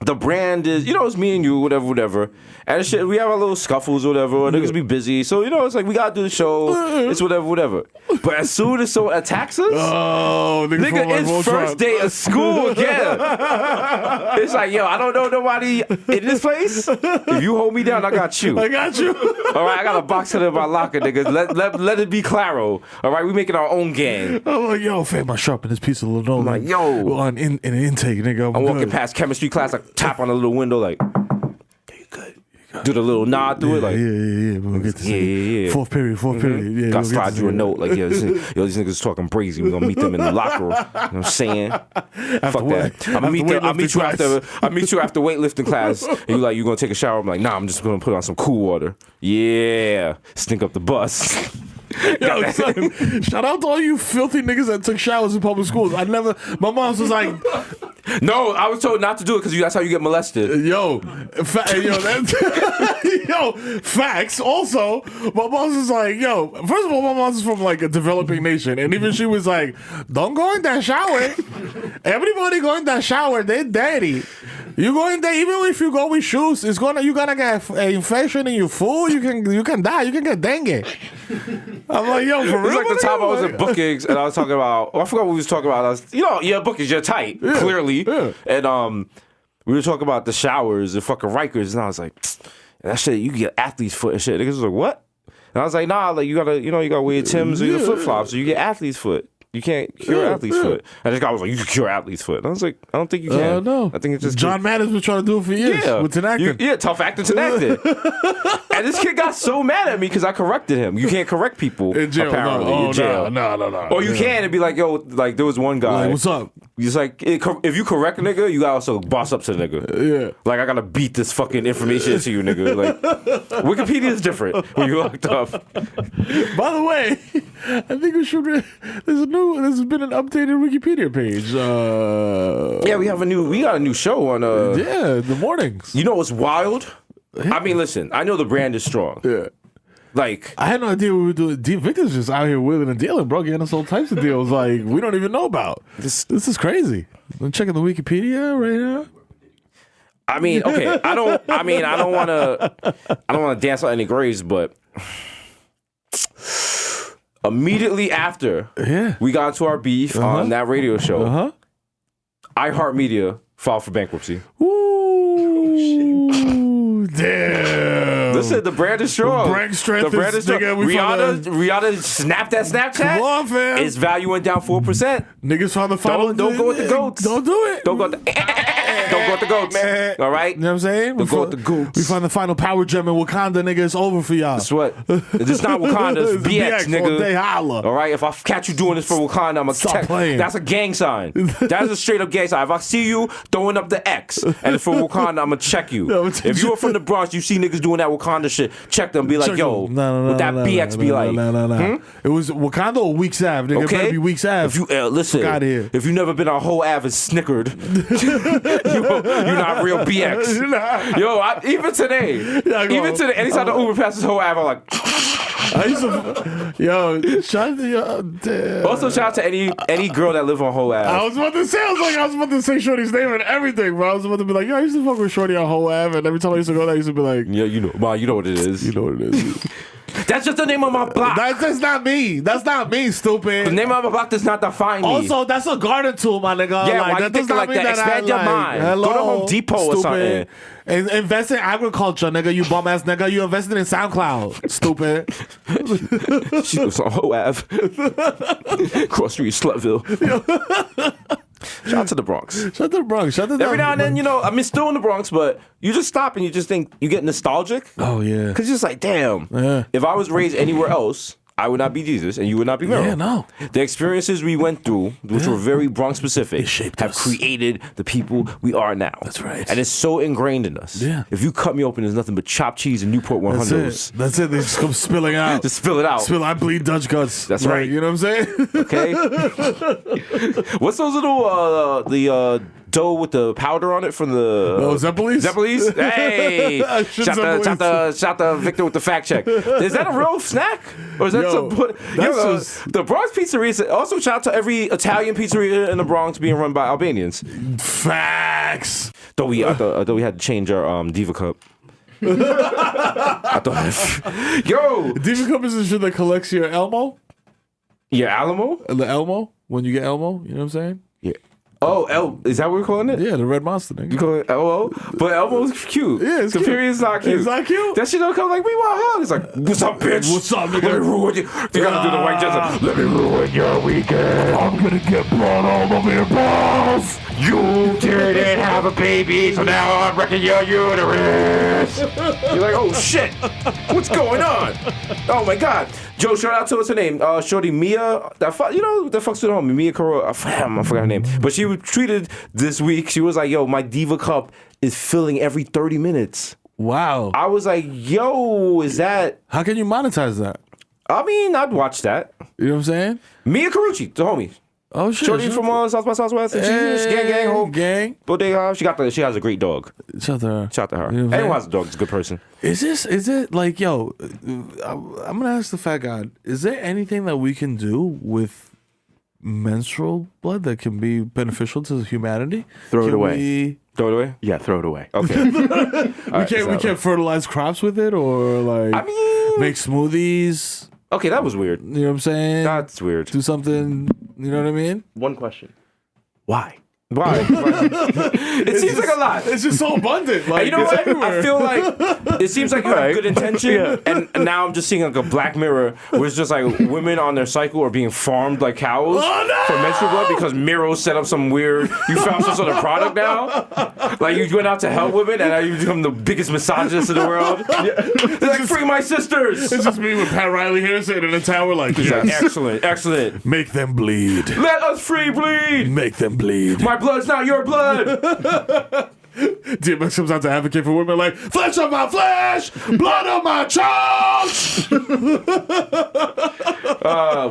the brand is, it's me and you, whatever. And shit, we have our little scuffles or whatever, or niggas be busy. So, it's like we gotta do the show. It's whatever. But as soon as someone attacks us, nigga, it's first day of school again. It's like, yo, I don't know nobody in this place. If you hold me down, I got you. I got you. All right, I got a box in my locker, nigga. Let it be claro. All right, we making our own gang. I'm like, yo, fam, I sharpen this piece of linoleum. I'm like, yo. In an intake, nigga. I'm walking past chemistry class, like tap on the little window, like, you good. Do the little nod through it, like we'll get this. Yeah. Fourth period. Yeah, gotta slide you a note, like these niggas talking brazy. We're gonna meet them in the locker room. You know what I'm saying? Fuck that. I meet you after weightlifting class. And you gonna take a shower? I'm like, nah, I'm just gonna put on some cool water. Yeah, stink up the bus. Yo, son, shout out to all you filthy niggas that took showers in public schools. My mom was like, no, I was told not to do it because that's how you get molested. Yo, facts. Also, my mom was like, yo, first of all, my mom's from like a developing nation, and even she was like, don't go in that shower. Everybody go in that shower, they're dirty. You go in there, even if you go with shoes, you're gonna get an infection in your food. You can die. You can get dengue. I'm like, yo, for real. It's like the time I was at bookings and I was talking about. Well, I forgot what we was talking about. Yeah, bookings, you're tight, clearly. Yeah. And we were talking about the showers and fucking Rikers, and I was like, that shit, you get athlete's foot and shit. Niggas was like, what? And I was like, nah, like you gotta wear Timbs or your flip flops, so you get athlete's foot. You can't cure athlete's foot. And this guy was like, you can cure athlete's foot. And I was like, I don't think you can. No. I think it's just John Madden's been trying to do it for years. Yeah. With Tinactin. Tough acting Tinactin. And this kid got so mad at me because I corrected him. You can't correct people in jail. Apparently in jail. No. Or you can and be like, yo, like there was one guy. Like, what's up? He's like, if you correct a nigga, you gotta also boss up to the nigga. Yeah. Like I gotta beat this fucking information into you, nigga. Like Wikipedia is different when you looked up. By the way, I think we should. There's been an updated Wikipedia page. Yeah, we got a new show on. The mornings. You know what's wild? Yeah. I mean, listen, I know the brand is strong. Yeah. Like, I had no idea what we were doing. Victor's just out here wheeling and dealing, bro, getting us all types of deals like we don't even know about. This is crazy. I'm checking the Wikipedia right now. I mean, okay, I don't want to dance on any graves, but immediately after we got into our beef on that radio show, iHeartMedia filed for bankruptcy. Ooh, damn. Listen, the brand is strong. The brand is strong. Rihanna snapped that Snapchat. Come on, fam. Its value went down 4%. Niggas found the final. Don't go with the goats. Don't do it. Don't go with the goats. Man. All right? You know what I'm saying? Don't go with the goats. We found the final power gem in Wakanda, nigga. It's over for y'all. That's what. It's not Wakanda. It's BX, nigga. They holla. All right? If I catch you doing this for Wakanda, I'm going to playing. That's a gang sign. That is a straight up gang sign. If I see you throwing up the X and it's for Wakanda, I'm going to check you. If you were from the Bronx, you see niggas doing that Wakanda shit, check them. Be like, yo, what that BX be like? No. It was Wakanda or Weeks Ave, nigga. Okay. It better be Weeks Ave. If you, listen, if you never been on whole Ave and snickered, you're not real BX. Yo, even today, anytime the Uber passes whole Ave, I'm like, I used to, yo, shout out to, also shout out to any girl that live on whole Ave. I was about to say Shorty's name and everything, bro. I was about to be like, yo, I used to fuck with Shorty on whole Ave, and every time I used to go there, I used to be like, yeah, you know what it is. You know what it is. That's just the name of my block. That's not me. That's not me, stupid. The name of my block does not define me. Also, that's a garden tool, my nigga. Yeah, why you thinking like that? Expand your mind. Hello, go to Home Depot or something. Invest in agriculture, nigga. You bum ass nigga. You invested in SoundCloud, stupid. She lives on Ho Ave, Cross Street, Slutville. Shout out to the Bronx. Every now and then, I mean, still in the Bronx, but you just stop and you just think, you get nostalgic. Oh, yeah. Because you're just like, damn, if I was raised anywhere else, I would not be Jesus, and you would not be Mero. Yeah, no. The experiences we went through, which were very Bronx specific, shaped have us. created the people we are now. That's right. And it's so ingrained in us. Yeah. If you cut me open, there's nothing but chopped cheese and Newport 100s. That's it. They just come spilling out. Just spill it out. I bleed Dutch guts. That's right. You know what I'm saying? Okay. What's those little the dough with the powder on it from the Zeppelis? Zeppelis? Hey! shout the Victor with the fact check. Is that a real snack? Or is that the Bronx pizzeria? Also, shout out to every Italian pizzeria in the Bronx being run by Albanians. Facts. Though we had to change our Diva cup. I thought, yo, Diva Cup is the shit that collects your Elmo. Your Alamo? The Elmo, when you get Elmo, you know what I'm saying? Yeah. Oh, is that what we're calling it? Yeah, the red monster nigga. You call it Elmo? But Elmo's cute. Yeah, it's the cute. period's not cute. It's not cute? That shit don't come like, we want hug. It's like, what's up, bitch? What's up, nigga? Let me ruin you. You gotta do the white jazz. Let me ruin your weekend. I'm gonna get blood all over your balls. You didn't have a baby, so now I'm wrecking your uterus. You're like, oh shit, what's going on? Oh my god. Joe, shout out to what's her name? Shorty Mia. That fucks with the homie. Mia Coro. I forgot her name. But she was tweeted this week. She was like, yo, my Diva cup is filling every 30 minutes. Wow. I was like, yo, is that... How can you monetize that? I mean, I'd watch that. You know what I'm saying? Mia Carucci, the homie. Oh shit. Shorty from South by Southwest. And she's gang, whole gang. Bodega. She has a great dog. Shout to her. Shout to her. You know what I'm Anyone has a dog is a good person. Is it like, yo, I'm gonna ask the fat god, is there anything that we can do with menstrual blood that can be beneficial to humanity? Throw it away. Throw it away? Yeah, throw it away. Okay. We can't fertilize crops with it, or like make smoothies. Okay, that was weird. You know what I'm saying? That's weird. Do something, you know what I mean? One question. Why? Why? It seems like a lot. It's just so abundant. Like, And you know what? I feel like it seems like you have good intention, and now I'm just seeing like a Black Mirror where it's just like women on their cycle are being farmed like cows for menstrual blood because Mero set up some weird. You found some sort of product now. Like you went out to help women, and now you become the biggest misogynist in the world. They're like, free my sisters. It's just me with Pat Riley here sitting in a tower like, yes. Excellent. Make them bleed. Let us free bleed. Make them bleed. My blood's not your blood. DMX comes out to advocate for women like, flesh of my flesh, blood of my chunks.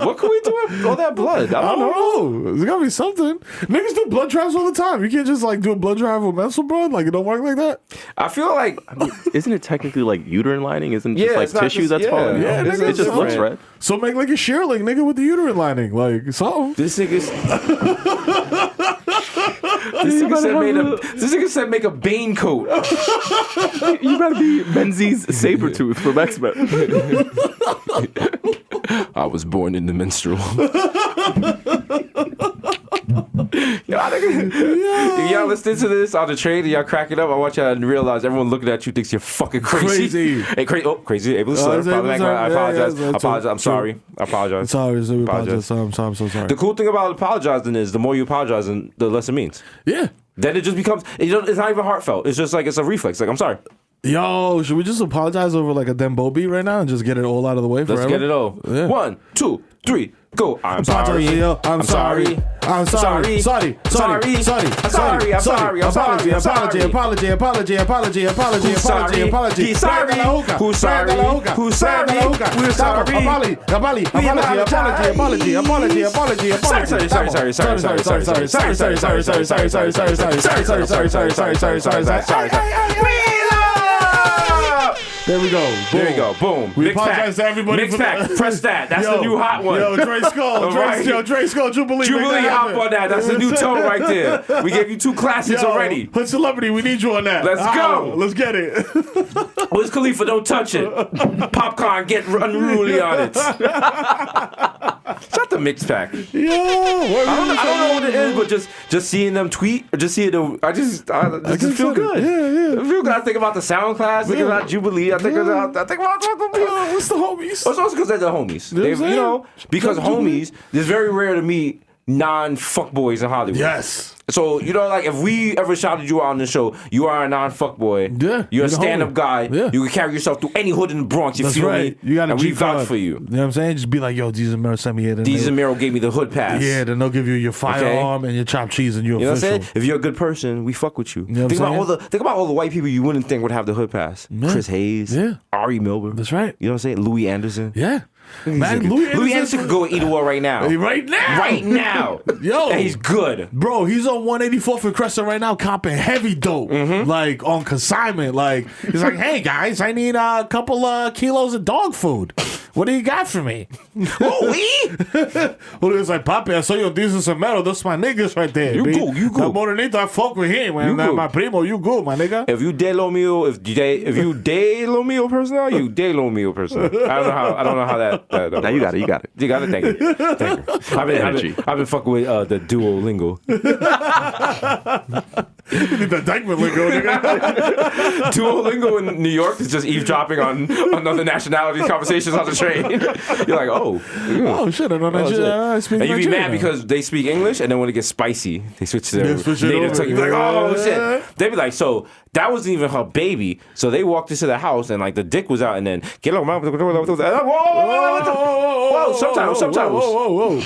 What can we do with all that blood? I don't know. There's gotta be something. Niggas do blood drives all the time. You can't just like do a blood drive with menstrual blood. Like it don't work like that. I feel like Isn't it technically like uterine lining? Isn't it just like it's not tissue just- that's falling? Yeah, out? nigga, It just looks red. So make like a shearling, nigga, with the uterine lining. Like something. this nigga said make a Bane coat. You gotta be Menzies Sabretooth from X-Men. I was born in the menstrual. If y'all listen to this on the train and y'all crack it up, I want y'all to realize everyone looking at you thinks you're fucking crazy. Hey, crazy. Able to slur. I apologize. I'm sorry. I apologize. Sorry, I'm so sorry. The cool thing about apologizing is the more you apologize, the less it means. Yeah. Then it just becomes, it's not even heartfelt. It's just like, it's a reflex. Like, I'm sorry. Yo, should we just apologize over like a Dembo beat right now and just get it all out of the way forever? Let's get it all. Yeah. 1, 2, 3, go. I'm sorry. I'm sorry. I'm sorry. Sorry. Sorry. Sorry. I'm sorry. I'm sorry. I'm sorry. I'm sorry. Apology. Who's sorry? Who's sorry? Who's sorry? We're sorry. There we go. There you go. Boom. We apologize to everybody. Mix pack. Press that. That's the new hot one. Yo, Dre Skull. Dre Skull. Jubilee. Hop on that. That's the new tone right there. We gave you 2 classics already. Hood Celebrity, we need you on that. Let's go. Let's get it. Wiz Khalifa, don't touch it. Popcorn, get unruly on it. Shut the mix pack. Yo, I don't know what it is, but just seeing them tweet or just seeing them, I just feel good. Yeah. I feel good. I think about the sound class, think about Jubilee, I think about What's the homies? It's also because they're the homies. Because homies, it's very rare to meet non-fuckboys in Hollywood. Yes. So, you know, like, if we ever shouted you out on the show, you are a non-fuckboy. Yeah. You're a stand-up guy. Yeah. You can carry yourself through any hood in the Bronx. You That's feel right. me? You got to and we vouch for you. You know what I'm saying? Just be like, yo, Desus and Mero sent me here. Desus and Mero gave me the hood pass. Yeah, then they'll give you your firearm and your chopped cheese and you're You know what I'm official. saying? If you're a good person, we fuck with you. You know what think I'm about all the white people you wouldn't think would have the hood pass. Yeah. Chris Hayes. Yeah. Ari Milburn. That's right. You know what I'm saying? Louis Anderson. Yeah. Man, Louis Anderson could go and eat a war right now. Right now. Right now. Yo. And he's good. Bro, he's on 184th and Crescent right now copping heavy dope. Like, on consignment. Like, he's like, hey, guys, I need a couple kilos of dog food. What do you got for me? Oh, Well, he was like, Papi, I saw you on Desus and Mero. That's my niggas right there. You B. good, you good. That Morenito, I fuck with him, man. You That good. my primo, you good, my nigga. If you de lo mío, if you de lo mío personal, you de lo mío personal. I don't know how that Now you got it. You got it. You got it. Thank you. I've been fucking with the Duolingo. You need that Dykeman lingo, nigga. Duolingo in New York is just eavesdropping on other nationalities' conversations on the train. You're like, oh, Oh, shit, I don't know. I speak and you be Nigerian mad now. because they speak English, and then when it gets spicy, they switch to their They switch it native over. tongue. You be like, oh Yeah. shit. They be like, so that wasn't even her baby. So they walked into the house, and like the dick was out, and then get on, whoa, sometimes. Whoa.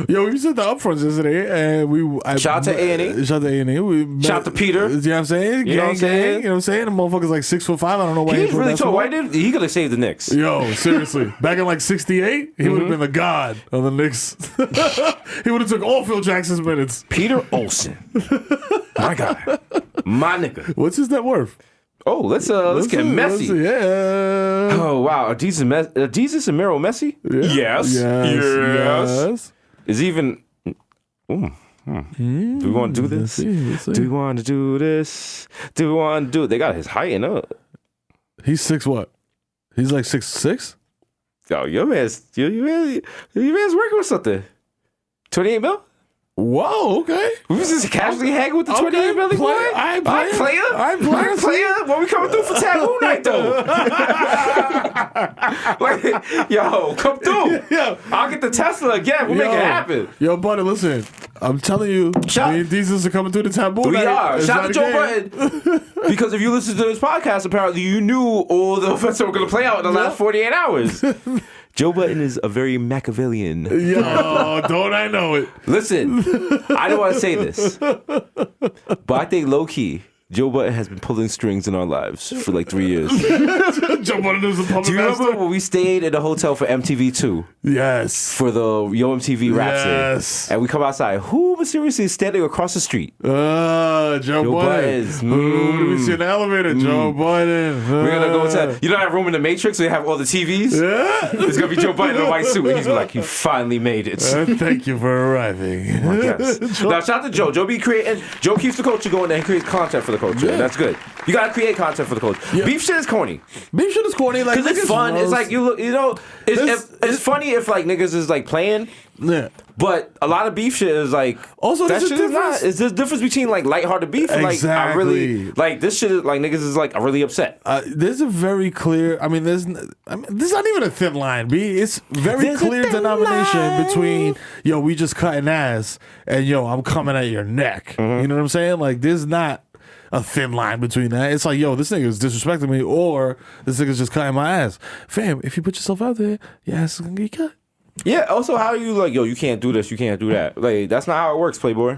Yo, we said the upfronts yesterday, and shout to A&E. Shout to A&E. Shout to Peter. You know what I'm saying? You know what I'm saying? You know what I'm saying? The motherfucker's like 6'5". I don't know why He's he really tall. Why did he could have saved the Knicks? Yo, seriously. Back in like 68, he would have been the god of the Knicks. He would have took all Phil Jackson's minutes. Peter Olsen, my guy, my nigga. What's his net worth? Oh, let's get messy. Yeah. Oh wow, are Desus and Mero messy? Yes. Is even. Do we want to do this? Let's see. Do we want to do this? Do we want to do it? They got his height up. He's 6 what? He's like 6'6"? Yo, your man's working with something. 28 mil? Whoa, okay. We was just casually hanging with the 28 mil boy. I ain't playing. When we coming through for Taboo Night though. Like, yo, come through. Yo. I'll get the Tesla again. We'll make it happen. Yo, buddy, listen. I'm telling you, me and Desus are coming through the Taboo We Night. are. It's Shout not out to a Joe game. Button. Because if you listen to this podcast, apparently you knew all the events that were going to play out in the last 48 hours. Joe Button is a very Machiavellian. Yo, don't I know it? Listen, I don't want to say this, but I think low-key, Joe Button has been pulling strings in our lives for like 3 years. Joe Button is the puppet Do you remember master? when we stayed in a hotel for MTV2? Yes. For the Yo MTV rap scene? Yes. And we come outside. Who mysteriously is standing across the street? Joe Button. Buttons. Who do we see in the elevator? Joe Button. We're going to go to, you know that room in the Matrix where they have all the TVs? Yeah. It's going to be Joe Button in a white suit. And he's like, you finally made it. Thank you for arriving. Yes. Now, shout out to Joe. Joe keeps the culture going and he creates content for the culture. Yeah. And that's good. You got to create content for the culture. Yeah. Beef shit is corny. Beef shit is corny. Like, Because it's niggas fun. It's roast. like, you know, it's funny if like niggas is like playing. Yeah. But a lot of beef shit is like Also, that there's a shit is not. difference. It's the difference between like lighthearted beef and like I really Exactly. like this shit is like niggas is like really upset. There's a very clear. I mean, there's not even a thin line. B. It's very There's a clear thin denomination line. between yo, we just cutting ass, and yo, I'm coming at your neck. Mm-hmm. You know what I'm saying? Like, there's not a thin line between that. It's like, yo, this nigga is disrespecting me, or this nigga's just cutting my ass. Fam, if you put yourself out there, your ass is gonna get cut. Yeah. Also, how are you like, yo, you can't do this, you can't do that. Like that's not how it works, Playboy.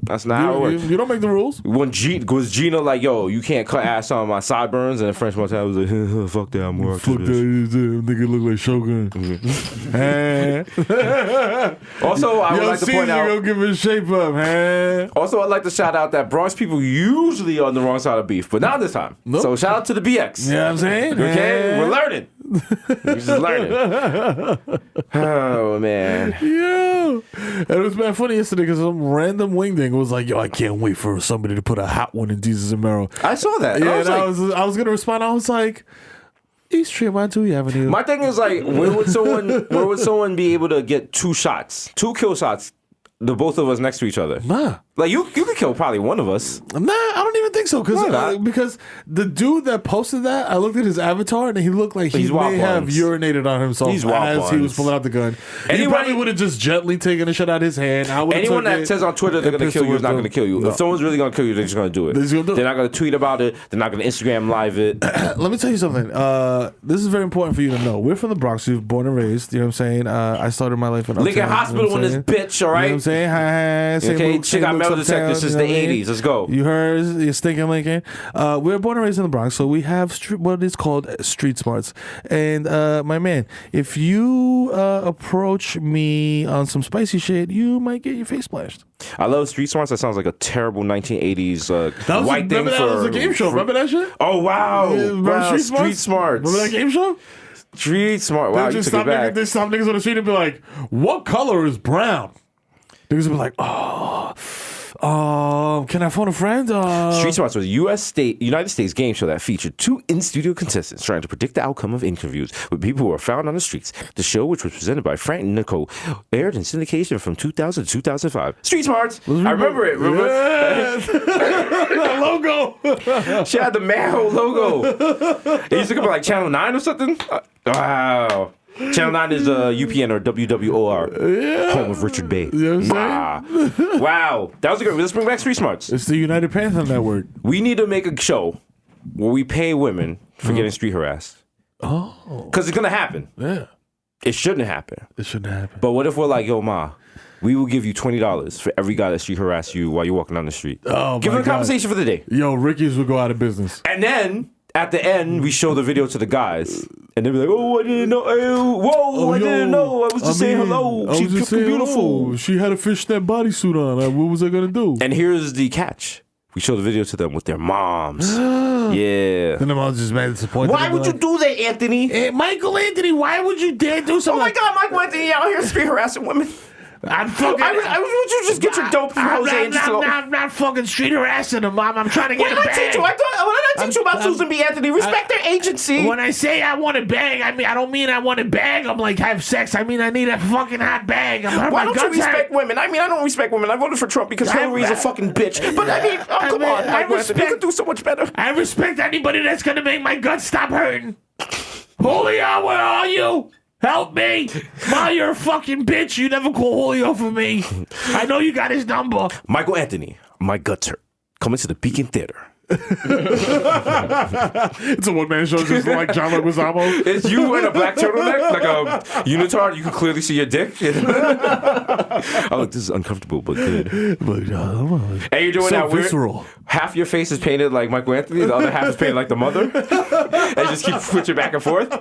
That's not how it works. You don't make the rules. When was Gina like, yo, you can't cut ass on my sideburns, and French Montana was like, fuck that, I'm more Fuck to that, this. nigga look like Shogun. Also, I would Yo, like to point Caesar out. gonna give his shape up, man. Also, I'd like to shout out that Bronx people usually on the wrong side of beef, but not this time. Nope. So shout out to the BX. You know what I'm saying? Okay, we're learning. We're just learning. Oh man. Yo. And it was bad funny yesterday because some random wingding was like, yo, I can't wait for somebody to put a hot one in Desus and Mero. I saw that. Yeah, I was and like, I was gonna respond. I was like, East Tremont 2 Avenue. my thing is like, where would someone be able to get 2 shots, 2 kill shots the both of us next to each other. Nah. Like, you could kill probably one of us. Nah, I don't even think so. Because the dude that posted that, I looked at his avatar and he looked like he may have urinated on himself as he was pulling out the gun. He probably would have just gently taken the shit out of his hand. Anyone that says on Twitter they're going to kill you is not going to kill you. No. If someone's really going to kill you, they're just going to do it. They're not going to tweet about it. They're not going to Instagram live it. Let me tell you something. This is very important for you to know. We're from the Bronx. We're born and raised. You know what I'm saying? I started my life in Uptown. Lincoln Hospital in this bitch, all right? You know what I'm saying? Hi. Okay, check out metal detectors since the 80s. Let's go. You heard? You're stinking Lincoln. We're born and raised in the Bronx, so we have what is called street smarts. And my man, if you approach me on some spicy shit, you might get your face splashed. I love street smarts. That sounds like a terrible 1980s white thing. That was a game show. Remember that shit? Oh, wow. Yeah, Street Smarts. Remember that game show? Street Smart. Wow, you took it back. They stop niggas on the street and be like, what color is brown? Niggas will be like, can I phone a friend? Street Smarts was a United States game show that featured two in-studio contestants trying to predict the outcome of interviews with people who were found on the streets. The show, which was presented by Frank and Nicole, aired in syndication from 2000 to 2005. Street Smarts. I remember it. Remember? Yes. That logo. She had the Mero logo. It used to come on like Channel 9 or something. Wow. Channel 9 is UPN or WWOR. Home of Richard Bay. You know what I'm saying? Wow. That was a good. Let's bring back Street Smarts. It's the United Panther Network. We need to make a show where we pay women for getting street harassed. Oh. Because it's going to happen. Yeah. It shouldn't happen. It shouldn't happen. But what if we're like, yo, ma, we will give you $20 for every guy that street harass you while you're walking down the street. Oh, give them a compensation for the day. Yo, Ricky's will go out of business. And then, at the end, we show the video to the guys. And they'll be like, oh, I didn't know. I didn't know. I was just saying hello. She's beautiful. Oh, she had a fishnet bodysuit on. What was I going to do? And here's the catch. We show the video to them with their moms. Yeah. And the mom's just mad disappointed. Why would you do that, Anthony? Hey, Michael Anthony, why would you dare do something? Oh my God, Michael Anthony out here street harassing women. I'm fucking. Would you just get your dope from Jose and just go? I'm not fucking street harassing them, Mom. I'm trying to get a bag. What did I teach you about Susan B. Anthony? Respect their agency. When I say I want a bag, I don't mean I want a bag. I'm like have sex. I mean I need a fucking hot bag. Why don't you respect women? I mean I don't respect women. I voted for Trump because Hillary's a fucking bitch. But I mean, come on, Michael Anthony, you could do so much better. I respect anybody that's gonna make my guts stop hurting. Julio, where are you? Help me! Ma, you're a fucking bitch. You never call Julio for me. I know you got his number. Michael Anthony, my guts hurt. Coming to the Beacon Theater. It's a one-man show just like John Leguizamo. It's you in a black turtleneck, like a unitard. You can clearly see your dick. Oh, look, this is uncomfortable, but good. And you're doing that weird. Visceral. Half your face is painted like Michael Anthony, the other half is painted like the mother. And you just keep switching back and forth.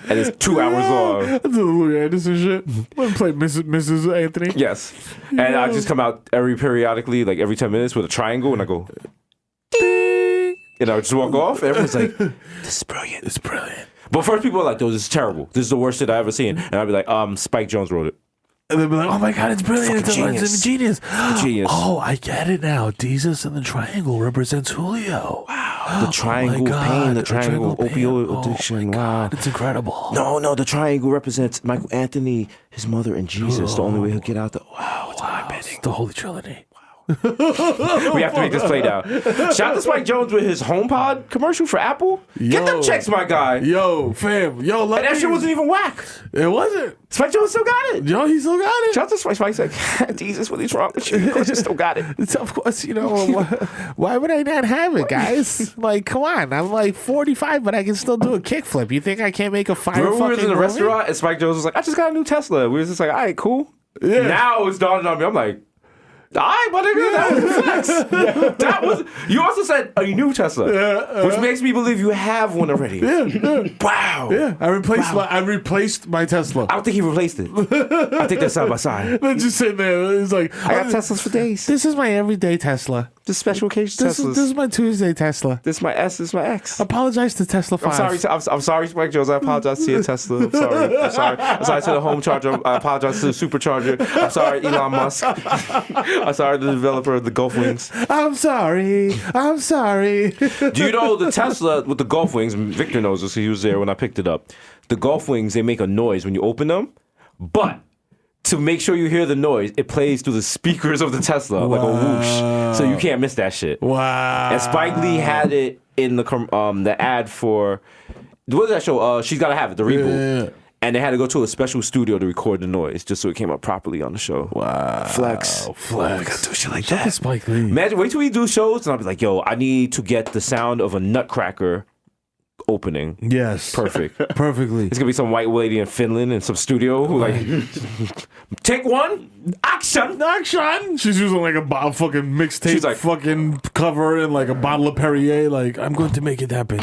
And it's 2 hours long. That's a Louis Anderson shit. I'm gonna play Mrs. Anthony. Yes. And I just come out periodically, like every 10 minutes with a triangle, and I go, ding! And I just walk off. And everyone's like, this is brilliant. It's brilliant. But first people are like, this is terrible. This is the worst shit I've ever seen. And I'd be like, Spike Jonze wrote it. And they'll be like, oh my God, it's brilliant. It's genius. Genius. Oh, I get it now. Desus and the triangle represents Julio. Wow. The triangle pain, the triangle opioid addiction. Wow. It's incredible. No, the triangle represents Michael Anthony, his mother, and Jesus. The only way he'll get out it's It's the Holy Trinity. We have to make this play now. Shout out to Spike Jonze with his HomePod commercial for Apple. Get them checks, my guy. Yo, fam. Yo, and that shit wasn't even whack. It wasn't. Spike Jonze still got it. Yo, he still got it. Shout out to Spike. Spike's like, Jesus, what is wrong with you? Of course, you still got it. Of course, why would I not have it, guys? Like, come on. I'm like 45, but I can still do a kickflip. You think I can't make a fire fucking we were in the movie? restaurant and Spike Jonze was like, I just got a new Tesla. We were just like, all right, cool. Yeah. Now it's dawning on me. I'm like, all right, my nigga, that was a flex. That was. You also said a new Tesla, which makes me believe you have one already. Yeah. Wow. Yeah. I replaced my Tesla. I don't think he replaced it. I think they're side by side. They're just sitting there. It's like I got Teslas for days. This is my everyday Tesla. This special occasion Teslas. This is my Tuesday Tesla. This is my S. This is my X. Apologize to Tesla 5. I'm sorry, Spike Jonze. I apologize to your Tesla. I'm sorry. I'm sorry to the home charger. I apologize to the supercharger. I'm sorry, Elon Musk. I'm sorry to the developer of the Golf Wings. I'm sorry. Do you know the Tesla with the Golf Wings? Victor knows this. He was there when I picked it up. The Golf Wings, they make a noise when you open them, but to make sure you hear the noise, it plays through the speakers of the Tesla like a whoosh, so you can't miss that shit. Wow. And Spike Lee had it in the ad for what is that show? She's Gotta Have It, the reboot. Yeah. And they had to go to a special studio to record the noise just so it came out properly on the show. Wow. Flex. We gotta do shit like that. Spike Lee. Imagine, wait till we do shows and I'll be like, yo, I need to get the sound of a Nutcracker opening. Yes. Perfect. Perfectly. It's gonna be some white lady in Finland in some studio who like, take one, action. She's using like a fucking mixtape, She's like, fucking cover and like a bottle of Perrier. Like, I'm going to make it happen.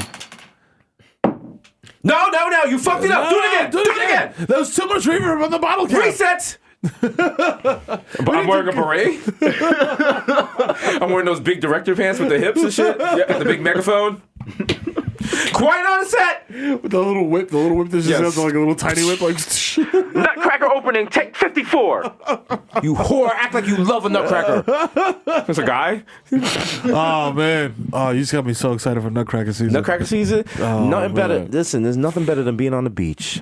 No, you fucked it up. Do it again. There was too much reverb on the bottle cap. Reset. I'm wearing a beret. I'm wearing those big director pants with the hips and shit. Yeah, the big megaphone. Quiet on set. With the little whip that just has like a little tiny whip. Like Nutcracker opening, take 54. You whore, act like you love a Nutcracker. There's a guy. Oh man, you just got me so excited for Nutcracker season. Nutcracker season. Nothing better. Listen, there's nothing better than being on the beach.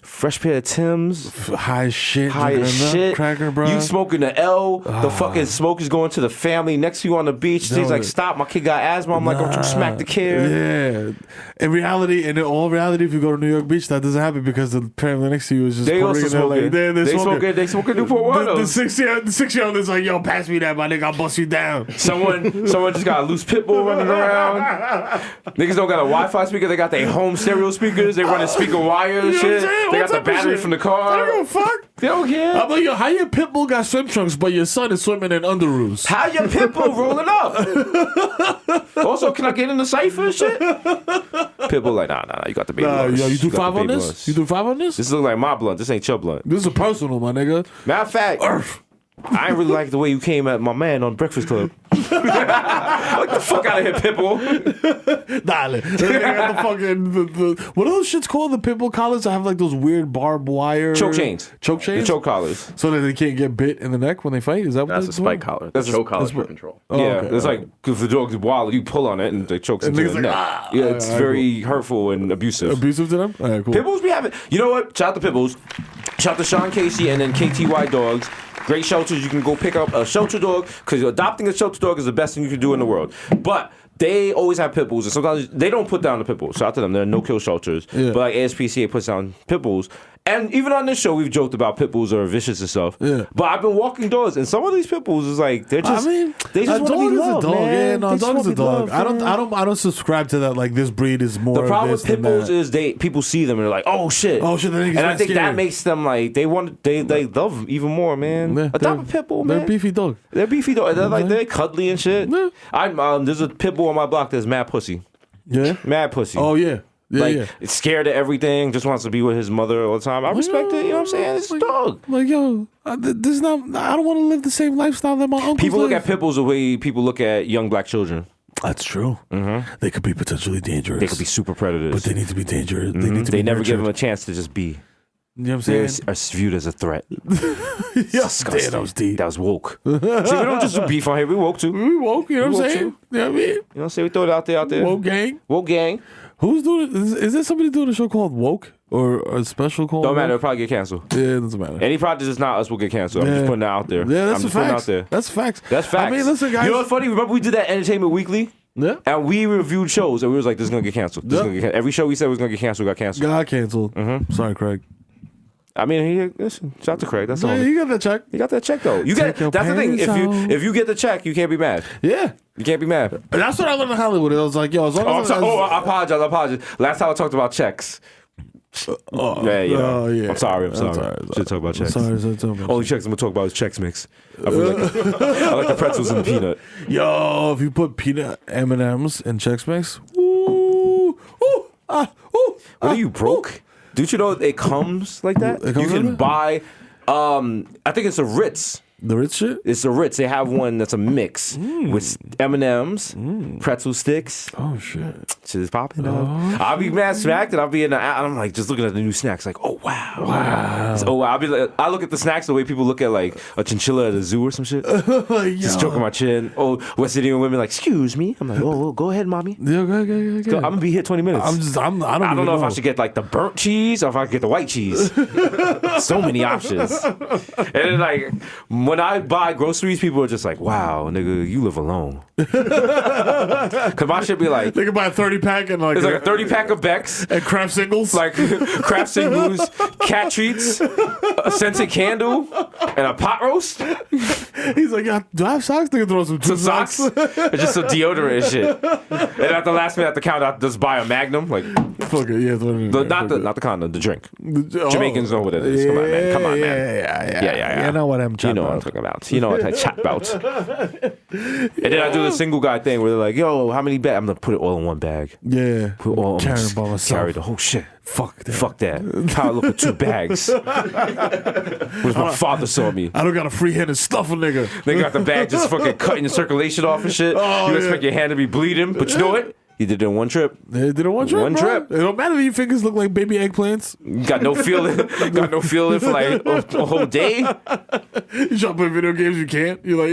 Fresh pair of Timbs. High as shit. Nutcracker, bro. You smoking the L. The fucking smoke is going to the family next to you on the beach. He's like, stop, my kid got asthma. I'm like, don't you smack the kid. Yeah. In all reality, if you go to New York Beach, that doesn't happen because the family next to you is just they also smoking. They smoking Newport Water's. The 6-year-old is like, yo, pass me that, my nigga, I'll bust you down. Someone just got a loose pit bull running around. Niggas don't got a Wi-Fi speaker. They got their home stereo speakers. They running speaker wires and shit. They got the battery from the car. I don't give a fuck. They don't care. I'm like, yo, how your pit bull got swim trunks, but your son is swimming in underoos? How your pit bull rolling up? Also, can I get in the cipher and shit? Pit bull like, nah, you got the baby blunts. Yo, you do 5 on this? Blunts. You do 5 on this? This look like my blunt. This ain't your blunt. This is a personal, my nigga. Matter of fact, I ain't really like the way you came at my man on Breakfast Club. Like the fuck out of here, Pitbull. They got the fucking what are those shits called? The Pitbull collars? I have like those weird barbed wire choke chains. The choke collars. So that they can't get bit in the neck when they fight. Is that what that's a spike collar? That's a choke collar for control. Oh, yeah, okay. It's like if the dog's wild, you pull on it and they chokes into the neck. Yeah, it's very hurtful and abusive. Abusive to them? All right, cool. Pitbulls be having. You know what? Shout out to Pitbulls. Shout out to Sean Casey and then KTY Dogs. Great shelters. You can go pick up a shelter dog because adopting a shelter dog is the best thing you can do in the world. But they always have pit bulls, and sometimes they don't put down the pit bulls. Shout out to them. They're no-kill shelters. Yeah. But like ASPCA puts down pit bulls. And even on this show, we've joked about pit bulls are vicious and stuff. Yeah. But I've been walking dogs, and some of these pit bulls is like they just they just want to be loved, man. Yeah, no, a dog is a dog. I don't subscribe to that. Like this breed is more. The problem with pit bulls is people see them and they're like, oh shit, and I think that makes them like they love even more, man. Yeah, adopt a pit bull, man. They're beefy dog. They're like they're cuddly and shit. Yeah. There's a pit bull on my block that's mad pussy. Yeah, mad pussy. Oh yeah. Yeah, it's scared of everything, just wants to be with his mother all the time. I respect it, you know what I'm saying? It's a dog. Like, yo, I don't want to live the same lifestyle that my uncle People look at pit bulls the way people look at young black children. That's true. Mm-hmm. They could be potentially dangerous. They could be super predators. But they need to be dangerous. Mm-hmm. They never give them a chance to just be. You know what I'm saying? They're viewed as a threat. Yes, damn, that was deep. That was woke. See, we don't just do beef on here. We woke too. We woke, you know what I'm saying? You know what I mean? You know what I'm saying? We throw it out there. Woke gang. Woke gang. Who's doing it? Is there somebody doing a show called Woke? Or a special called Don't matter. Woke? It'll probably get canceled. Yeah, it doesn't matter. Any project that's not us will get canceled. I'm just putting that out there. Yeah, that's a fact. That's facts. That's facts. I mean, listen, guys. You know what's funny? Remember we did that Entertainment Weekly? Yeah. And we reviewed shows and we was like, this is going to get canceled. Every show we said was going to get canceled got canceled. Got canceled. Mm-hmm. Sorry, Craig. I mean, listen, shout out to Craig. That's all. Yeah, you got that check. You got that check though. That's the thing. If you get the check, you can't be mad. Yeah, you can't be mad. That's what I learned in Hollywood. I was like, yo, as long as I apologize. Last time I talked about checks. I'm sorry. Should talk about checks. Only checks I'm gonna talk about is checks mix. I like the pretzels and the peanut. Yo, if you put peanut M&Ms in Chex Mix, are you broke? Don't you know it comes like that? You can buy. I think it's a Ritz. The Ritz shit? It's the Ritz. They have one that's a mix with M&M's, pretzel sticks. Oh, shit. Shit is popping up. I'll be mad smacked and I'll be in the, I'm like just looking at the new snacks like, oh wow. I'll be like, I look at the snacks the way people look at like a chinchilla at a zoo or some shit. Just stroking my chin. Oh, West Indian women like, excuse me. I'm like, oh, go ahead, mommy. Yeah, go. I'm gonna be here 20 minutes. I don't know if I should get like the burnt cheese or if I get the white cheese. So many options. And then like when I buy groceries, people are just like, wow, nigga, you live alone. Cause my shit be like, they can buy a 30-pack and like it's like a 30-pack of Bex and Kraft singles, like Kraft singles, cat treats, a scented candle, and a pot roast. He's like, yeah, do I have socks? They can throw some socks, and just some deodorant and shit. And at the last minute at the counter, I just buy a Magnum, like fuck it, yeah, not the condom, the drink. Jamaicans know what it is. Come on, man. Yeah. You know what I'm talking about. You know what I'm talking about. You know what I chat about. And then I do the single guy thing where they're like, yo, how many bags? I'm gonna put it all in one bag. Yeah. Put it all carry by myself. Carry the whole shit. Fuck that. How I look with 2 bags. What my father saw me. I don't got a free hand and stuff a nigga. They got the bag just fucking cutting the circulation off and shit. You expect your hand to be bleeding, but you know what? You did it in one trip. They did it in one trip. One trip. It don't matter if your fingers look like baby eggplants. Got no feeling. Got no feeling for like a whole day. You try to play video games, you can't. You're like,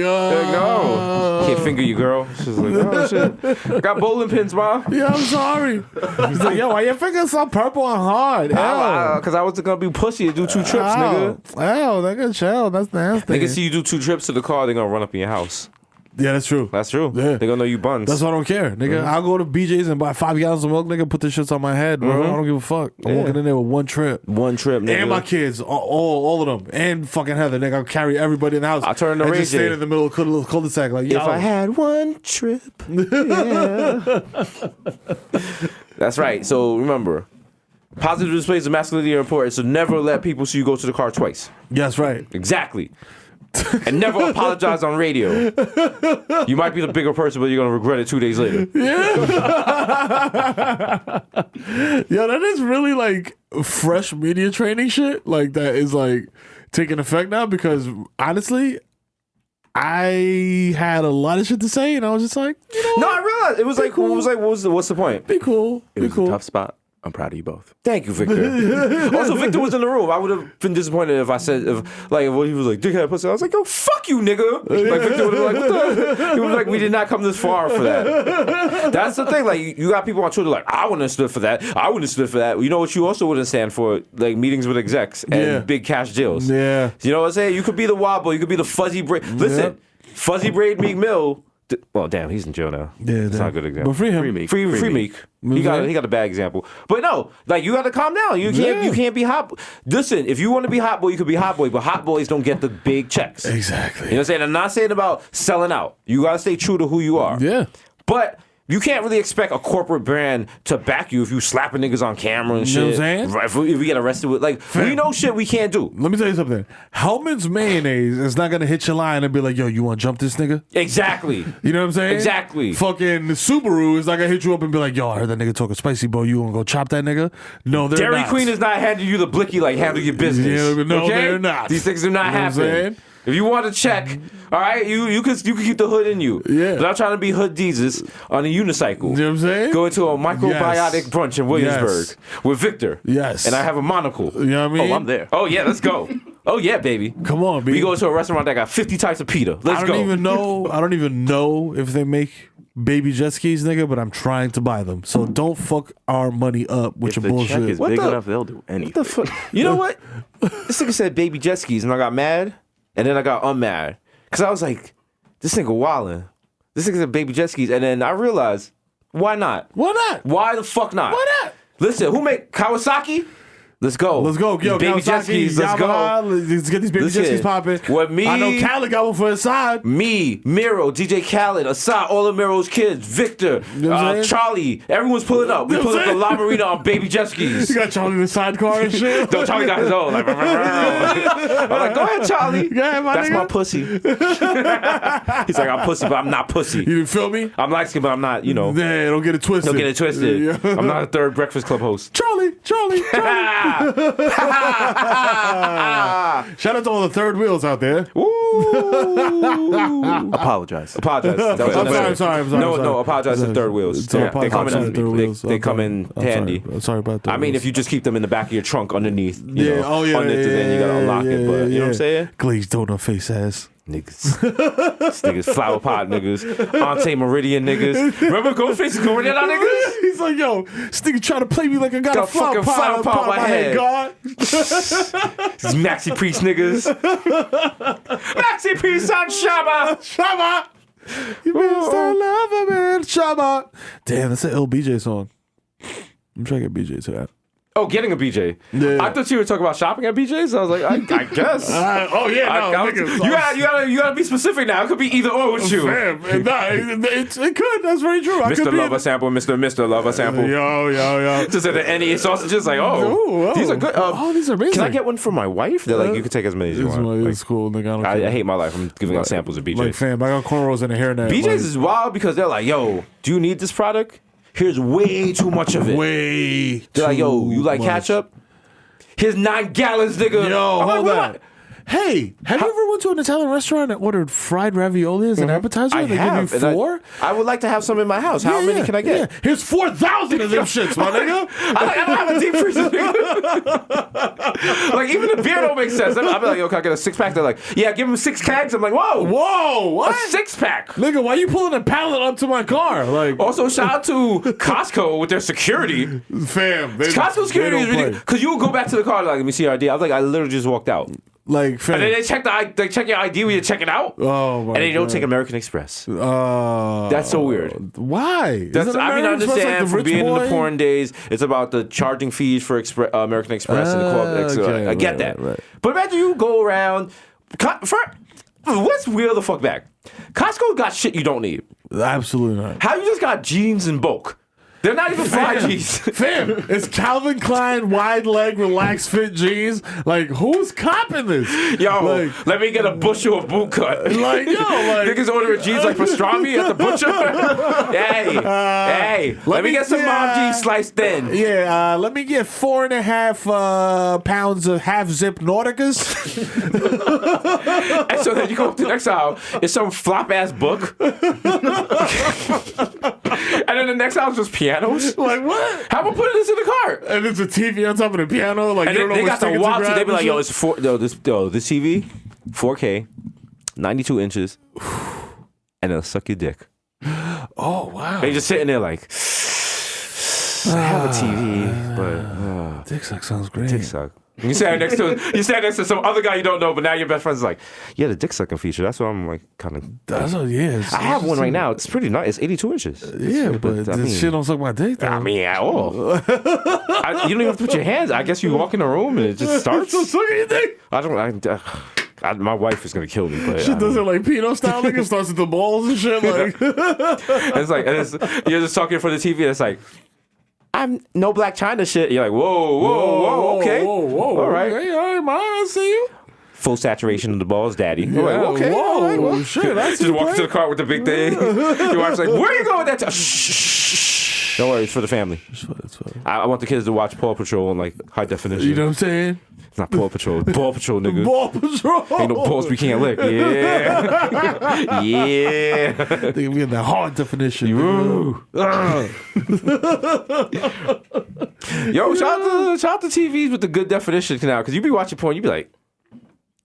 no. Can't finger you, girl. She's like, oh shit. I got bowling pins, ma. Yeah, I'm sorry. He's like, yo, why your fingers so purple and hard? Because I wasn't gonna be pussy and do 2 trips, nigga. Ow, nigga, chill. That's nasty. Nigga see you do 2 trips to the car, they're gonna run up in your house. Yeah, that's true. That's true. Yeah. They're gonna know you buns. That's why I don't care, nigga. I'll go to BJ's and buy 5 gallons of milk, nigga. Put the shits on my head, bro. I don't give a fuck. I'm walking in there with one trip, nigga. And my kids, all of them, and fucking Heather, nigga. I'll carry everybody in the house. I'll turn the and Ray just stand in the middle of the cul-de-sac, like, yo. If I had one trip, yeah. That's right. So remember, positive displays of masculinity are important. So never let people see you go to the car twice. Yes, right. Exactly. And never apologize on radio. You might be the bigger person, but you're gonna regret it 2 days later. Yeah. Yo, that is really like fresh media training shit. Like that is like taking effect now because honestly, I had a lot of shit to say and I was just like, you know, no, I realized it was like, cool. What's the point? Be cool. It was a tough spot. I'm proud of you both. Thank you, Victor. Also, Victor was in the room. I would have been disappointed if I said, if he was like, dickhead pussy. I was like, yo, fuck you, nigga. Like, Victor would have been like, what the? He was like, we did not come this far for that. That's the thing. Like, you got people on Twitter like, I wouldn't have stood for that. I wouldn't have stood for that. You know what you also wouldn't stand for? Like, meetings with execs and big cash deals. Yeah. You know what I'm saying? You could be the wobble. You could be the fuzzy braid. Listen, fuzzy braid Meek Mill. Well, damn, he's in jail now. Yeah, that's not a good example. But free him. Free Meek. He got a bad example. But no, like you got to calm down. You can't be hot. Listen, if you want to be hot boy, you could be hot boy. But hot boys don't get the big checks. Exactly. You know what I'm saying? I'm not saying about selling out. You got to stay true to who you are. Yeah. But you can't really expect a corporate brand to back you if you slapping niggas on camera and shit. You know what I'm saying? Right, if we get arrested with, like, we know shit we can't do. Let me tell you something. Hellman's mayonnaise is not going to hit your line and be like, yo, you want to jump this nigga? Exactly. You know what I'm saying? Exactly. Fucking Subaru is not going to hit you up and be like, yo, I heard that nigga talking spicy, bro. You want to go chop that nigga? No, they're Dairy not. Queen is not handing you the blicky like handle your business. Yeah, no, okay? they're not. These things do not happen. If you want to check, all right, you can keep the hood in you. Yeah. But I'm trying to be hood Jesus on a unicycle. You know what I'm saying? Go into a microbiotic brunch in Williamsburg with Victor. Yes. And I have a monocle. You know what I mean? Oh, I'm there. Oh, yeah, let's go. Oh, yeah, baby. Come on, baby. We go to a restaurant that got 50 types of pita. Let's go. I don't even know if they make baby jet skis, nigga, but I'm trying to buy them. So don't fuck our money up with If your the bullshit. check is big enough, they'll do anything. What the fuck? You know what? This nigga said baby jet skis, and I got mad, and then I got unmad. Because I was like, this nigga wildin'. This nigga said baby jet skis, and then I realized, why not? Why not? Why the fuck not? Why not? Listen, who make Kawasaki? Let's go. Let's go. Yo, baby jet skis, let's go. Let's get these baby jet skis popping. What me? I know Khaled got one for his side. Me, Mero, DJ Khaled, Hasan, all of Mero's kids, Victor, You know what I'm saying? Charlie, everyone's pulling up. We You know pull what up I'm the saying? La Marina on baby jet skis. You got Charlie in the sidecar and shit. No, Charlie got his own. Like, I'm like, go ahead, Charlie. Go ahead, my That's nigga. my pussy. He's like, I'm pussy, but I'm not pussy. You feel me? I'm light skinned, but I'm not, you know. Yeah, don't get it twisted. Don't get it twisted. Yeah. I'm not a third Breakfast Club host. Charlie. Shout out to all the third wheels out there. Apologize. That was I'm sorry. No, apologize to third wheels. So They come they come in handy. Sorry about that. I mean, if you just keep them in the back of your trunk underneath, then you gotta unlock it. But you know what I'm saying? Glazed donut face ass. Niggas. These niggas flower pot niggas. Ante Meridian niggas. Remember Ghostface going in on niggas? He's like, yo, this nigga trying to play me like I got a flower pot on my head. God. These Maxi Priest niggas. Maxi Priest on Shabba. You been still loving me, Shabba. Damn, that's an LBJ song. I'm trying to get BJ to that. Oh, getting a BJ. Yeah. I thought you were talking about shopping at BJ's. I was like, I guess. You gotta be specific now. It could be either or with you. It could. That's very true. Mr. Lover Sample, Mr. Lover Sample. Yo. Just at the NE sausages, like, these are good. These are amazing. Can I get one for my wife? They're like, you can take as many as you want. It's cool, nigga. I hate my life. I'm giving out samples of BJ's. Like, fam, I got cornrows in the hairnet. BJ's is wild because they're like, yo, do you need this product? Here's way too much of it. They're like, yo, you like ketchup? Here's 9 gallons, nigga. Yo, hold on. Hey, have you ever went to an Italian restaurant and ordered fried ravioli as an appetizer? They give you 4? I would like to have some in my house. How many can I get? Yeah. Here's 4,000 of them shits, my nigga. I don't have a deep freezer. Like, even the beer don't make sense. I'll be like, yo, can I get a 6-pack? They're like, yeah, give them 6 kegs. I'm like, whoa, what? A 6-pack. Nigga, why you pulling a pallet up to my car? Like, also, shout out to Costco with their security. Fam, Costco security is ridiculous. Because you would go back to the car, like, let me see your ID. I was like, I literally just walked out. Like, fam. And then they check your ID when you check it out. Oh my! And they don't take American Express. That's That's so weird. Why? I understand like from being in the porn days, it's about the charging fees for American Express and the okay, I get that. Right. But imagine you go around. Let's wheel the fuck back. Costco got shit you don't need. Absolutely not. How you just got jeans in bulk? They're not even fried jeans. Fam, it's Calvin Klein wide leg relaxed fit jeans. Like, who's copping this? Yo, let me get a bushel of boot cut. Niggas ordering jeans like pastrami at the butcher. hey, let me get some mom jeans sliced thin. Yeah, let me get 4.5 pounds of half zip Nauticas. And so then you go up to the next aisle, it's some flop ass book. And then the next aisle is just pianos. Like, what? How about putting this in the cart? And there's a TV on top of the piano. Like, and you don't know they got the watch. They be like, yo, this this TV, 4K, 92 inches, and it'll suck your dick. Oh, wow. They just sitting there like, I have a TV, but dick suck sounds great. Dick suck. You stand next to some other guy you don't know, but now your best friend's like, yeah, the dick sucking feature. That's what I'm like, kind of. I have one right now. It's pretty nice. It's 82 inches. Yeah, but this shit don't suck my dick. Though. I mean, at all. You don't even have to put your hands. I guess you walk in a room and it just starts. So sucking your dick. My wife is gonna kill me. But she does it like Pinot style. Like it starts with the balls and shit. Like it's like you're just talking in front of the TV. And it's like. I'm no Black China shit. You're like, whoa, okay. All right. Okay, all right, Ma, I see you. Full saturation of the balls, daddy. Yeah, like, okay. Whoa, all right, well. shit. That's just walking to the car with the big thing. Your wife's like, where are you going with that? Shh. Don't worry, it's for the family. It's fine. I want the kids to watch Paw Patrol in like high definition. You know what I'm saying? It's not Paw Patrol. It's Ball Patrol, nigga. Ball Patrol. Ain't no balls we can't lick. Yeah. Yeah. They be in that hard definition. Yo, shout out to TVs with the good definition now, because you be watching porn, you be like,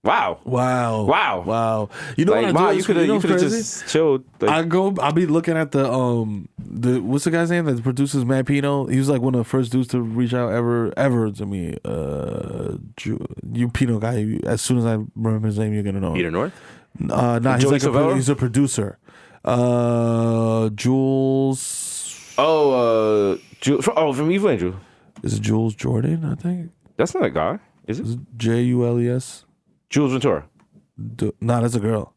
wow. You know like, what Ma, I do? you could have just chilled. Like, I'll be looking at the what's the guy's name that produces Mad Pino? He was like one of the first dudes to reach out ever to me. You Pino guy. As soon as I remember his name, you're gonna know. Peter North? Nah, he's a producer. Jules. From Evil Angel. Is it Jules Jordan? I think that's not a guy. Is it? Jules? Jules Ventura. No, that's a girl.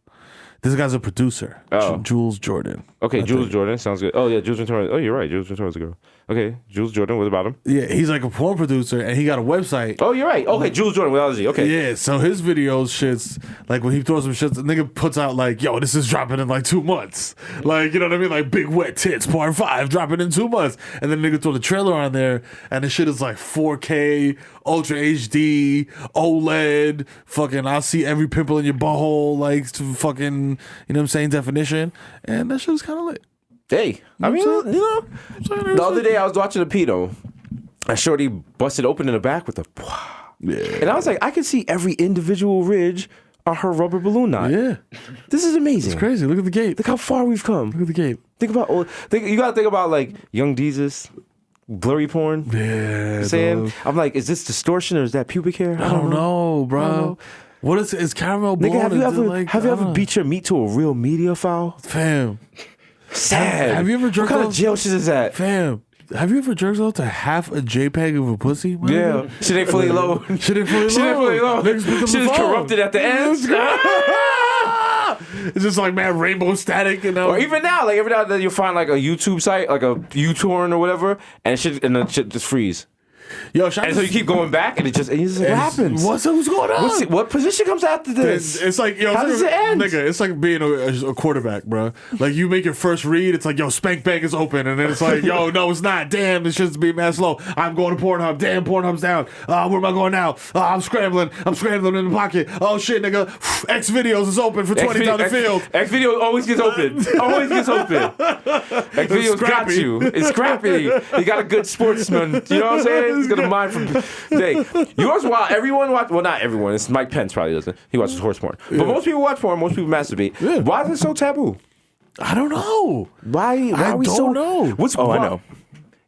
This guy's a producer. Oh. Jules Jordan. Okay, Jules Jordan sounds good. Oh yeah, Jules Ventura. Oh, you're right. Jules Ventura's a girl. Okay, Jules Jordan. What about him? Yeah, he's like a porn producer, and he got a website. Oh, you're right. Okay, Jules Jordan. What else is he? Okay. Yeah, so his videos, shits, like when he throws some shits, the nigga puts out like, yo, this is dropping in like 2 months. Like, you know what I mean? Like Big Wet Tits, Part 5, dropping in 2 months. And then the nigga throw the trailer on there, and the shit is like 4K, Ultra HD, OLED, fucking, I'll see every pimple in your butthole, like, to fucking, you know what I'm saying, definition. And that shit is kind of lit. Hey, I mean, you know, the other day I was watching a pedo, and Shorty busted open in the back with a, and I was like, I can see every individual ridge on her rubber balloon knot. Yeah, this is amazing. it's crazy. Look at the gate. Look how far we've come. Look at the gate. Think about you gotta think about like young Desus, blurry porn. Yeah, saying, dog. I'm like, is this distortion or is that pubic hair? I don't know, bro. I don't know. What is caramel Nigga, bone? have you ever beat your meat to a real media file? Fam. Sad. Have you ever jerked What kind off? of jail shit is that? Fam, have you ever jerked off to half a JPEG of a pussy? My Yeah, nigga? shit ain't fully low. Shit ain't fully Shit ain't fully low. Niggas pick up Shit the is phone. corrupted at the end. It's just like, man, rainbow static, you know? Or even now, like every now and then you'll find like a YouTube site, like a U-torn or whatever, and the shit just freeze. Yo, shout And so you keep going back, and you just like, what happens? What's going on? What position comes after this? It's like, yo, How does it end? Nigga, it's like being a quarterback, bro. Like, you make your first read, it's like, yo, Spank Bank is open. And then it's like, yo, no, it's not. Damn, this shit's being mad slow. I'm going to Pornhub. Damn, Pornhub's down. Where am I going now? I'm scrambling. I'm scrambling in the pocket. Oh, shit, nigga. X videos is open for 20 down the field. X video always gets open. Always gets open. X video's got you. It's scrappy. You got a good sportsman. You know what I'm saying? He's got a mind from. Hey, yours while everyone watch. Well, not everyone. It's Mike Pence probably doesn't. He watches horse porn. But most people watch porn. Most people masturbate. Yeah. Why is it so taboo? I don't know. Why are we don't so? know. I know.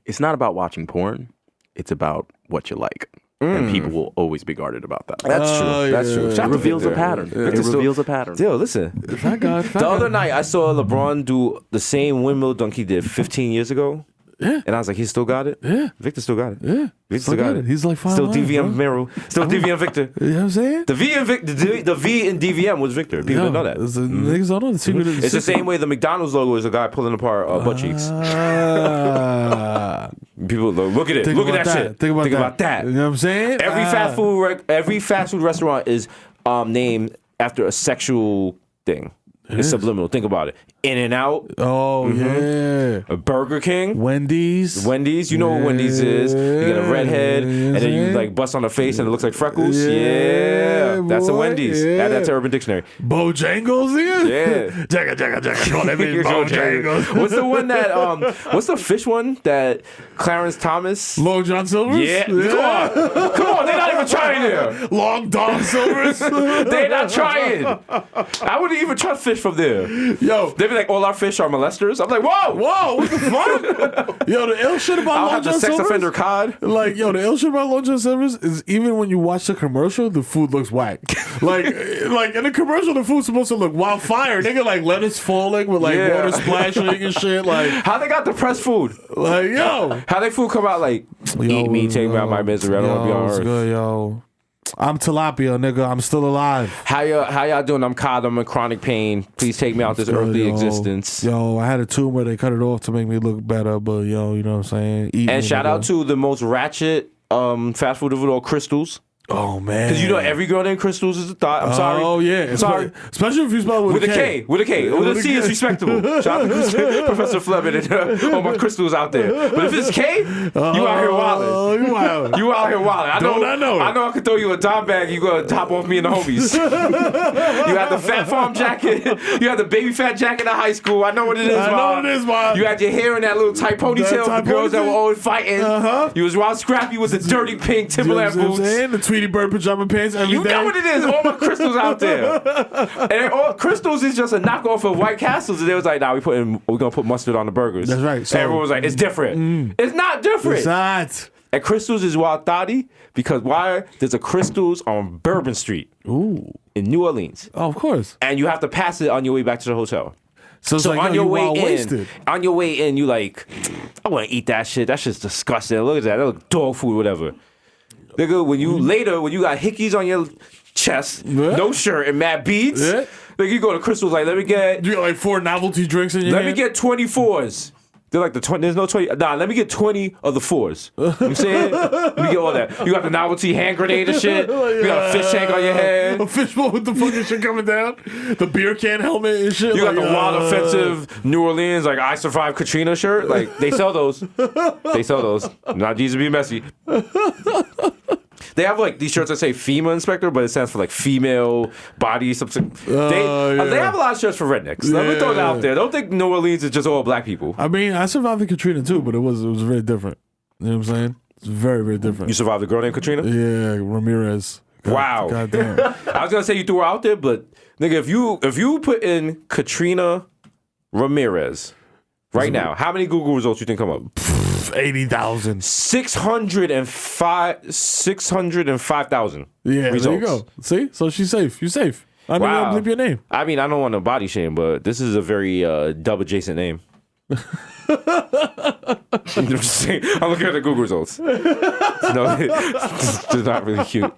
It's not about watching porn. It's about what you like. And people will always be guarded about that. That's true. That's true. It Shout out to reveals a Victor. pattern. It Victor's reveals a pattern. Still, listen. Thank God. The other night, I saw LeBron do the same windmill dunk he did 15 years ago. Yeah. And I was like, he still got it? Yeah. Victor still got it. Yeah. Victor still got it. He's like fine still line, DVM bro. Mero. Still DVM Victor. You know what I'm saying? The V in DVM was Victor. People didn't know that. Niggas don't know the secret. It's the same way the McDonald's logo is a guy pulling apart butt cheeks. People look at it. Look at that shit. Think about that. You know what I'm saying? Every fast food restaurant is named after a sexual thing. It's subliminal. Think about it. In-N-Out. Oh, yeah. A Burger King. Wendy's. You know what Wendy's is. You get a redhead, and then you like bust on the face, and it looks like freckles. Yeah, that's a boy. Wendy's. Yeah. Add that to Urban Dictionary. Bojangles, nigga? Yeah. Jagga. Call that bitch Bojangles. What's the one that what's the fish one that Clarence Thomas? Long John Silver's? Yeah. Come on, they're not even trying there. Long Don Silver's? They're not trying. I wouldn't even trust fish from there. Yo. They'd be like, all our fish are molesters. I'm like, whoa, What the fuck? Yo, the ill shit about I'll Long have the John sex Silver's? offender cod. Like, yo, the ill shit about Long John Silver's is even when you watch the commercial, the food looks whack. like in the commercial, the food's supposed to look wild fire. Nigga, like lettuce falling with like water splashing and shit. Like, How they got the press food? like yo. How they food come out like, eat me, take me out my misery. I don't want to be on it's earth. good, yo. I'm tilapia, nigga. I'm still alive. How y'all doing? I'm cod. I'm in chronic pain. Please take me out this earthly Yo. existence. Yo, I had a tumor. They cut it off to make me look better, but yo, you know what I'm saying? Eat And me, shout nigga. out to the most ratchet fast food of it all, Crystals. Oh man, Because you know every girl named Crystals is a thought. I'm sorry. Oh yeah, I'm sorry. Especially if you spell it With a K. With a K. With a C is respectable. Shout out to Professor Fleming and all my crystals out there. But if it's K, you out here wilding. Oh, you wild. You out here wilding. I Don't I know it? I know I could throw you a dime bag. You gonna top off me and the homies. You had the fat farm jacket. You had the baby fat jacket in high school. I know what it is, I know what it is, Mom. You had your hair in that little tight ponytail. tight The girls that ponytail. were always fighting. You was wild scrappy with the dirty pink Timberland You know what I'm boots. saying? The Tweety Bird pajama pants every You day. know what it is. All my crystals out there. And all crystals is just a knockoff of White Castles. And they was like, nah, we're gonna put mustard on the burgers. That's right. So, And everyone was like, it's different. It's not different. It's not. And Crystals is wild thotty because why? There's a Crystals on Bourbon Street. Ooh. In New Orleans. Oh, of course. And you have to pass it on your way back to the hotel. So, it's So like, on yo, your you way wild in, wasted. you like, I want to eat that shit. That shit's disgusting. Look at that. That look dog food, whatever. Nigga, when you got hickeys on your chest, no shirt, and mad beads, nigga, you go to Crystals like, let me get 4 novelty drinks in your hand? Let me get 24s. They're like the 20. There's no 20. Nah, let me get 20 of the 4s. You know what I'm saying? Let me get all that. You got the novelty hand grenade and shit. You got a fish tank on your head. A fishbowl with the fucking shit coming down. The beer can helmet and shit. You got the wild offensive New Orleans, like, I survived Katrina shirt. Like, they sell those. They sell those. Not Jesus be messy. They have like these shirts that say FEMA inspector, but it stands for like female body something. They have a lot of shirts for rednecks. Let me throw it out there. Don't think New Orleans is just all black people. I mean, I survived the Katrina too, but it was very different. You know what I'm saying? It's very, very different. You survived a girl named Katrina? Yeah, Ramirez. Wow. God damn. I was gonna say you threw her out there, but nigga, if you put in Katrina Ramirez right now, how many Google results you think come up? 80,000. 605,000. Yeah, results. there you go. See? So she's safe. You're safe. I don't want to bleep your name. I mean, I don't want to body shame, but this is a very dub adjacent name. I'm just saying. I'm looking at the Google results. No, it's not really cute.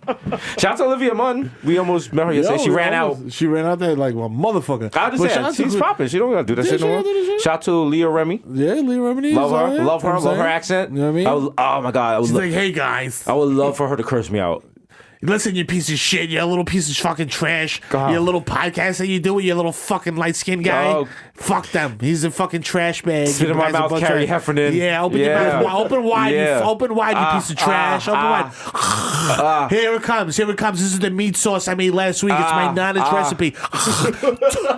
Shout out to Olivia Munn. We almost met her yesterday. She ran out. She ran out there like a motherfucker. I understand. She's popping. She don't gotta do that shit no more. Shout out to Leah Remy. Yeah, Leah Remy. Love her. Love her. Love her accent. You know what I mean? Oh my god. She's like, hey guys. I would love for her to curse me out. Listen, you piece of shit. You little piece of fucking trash. Your little podcast that you do with your little fucking light-skinned guy. Oh. Fuck them. He's a fucking trash bag. Spit in my mouth, Carrie Heffernan. Yeah, open your mouth. Open wide. Yeah. Open wide, you piece of trash. Open wide. Here it comes. Here it comes. This is the meat sauce I made last week. It's my nana recipe.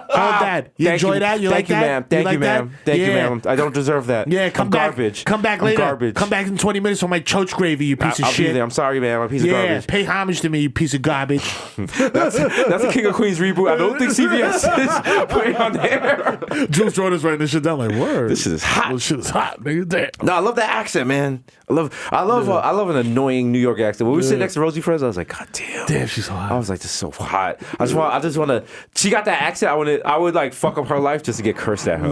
Dad. You enjoy that? You like that? Thank you, ma'am. Thank you, ma'am. I don't deserve that. Yeah, come back. Garbage. Come back later. Garbage. Come back in 20 minutes for my choach gravy, you piece of shit. Be there. I'm sorry, man. I'm a piece of garbage. Pay homage to me, you piece of garbage. That's a King of Queens reboot. I don't think CBS is putting on the air. Jules Jordan's writing this shit down like, word. This shit is hot. This shit is hot, nigga. Damn. No, I love that accent, man. I love an annoying New York accent. When we sit next to Rosie Perez, I was like, God damn. Damn, she's so hot. I was like, this is so hot. I just want to. She got that accent. I would like fuck up her life just to get cursed at her.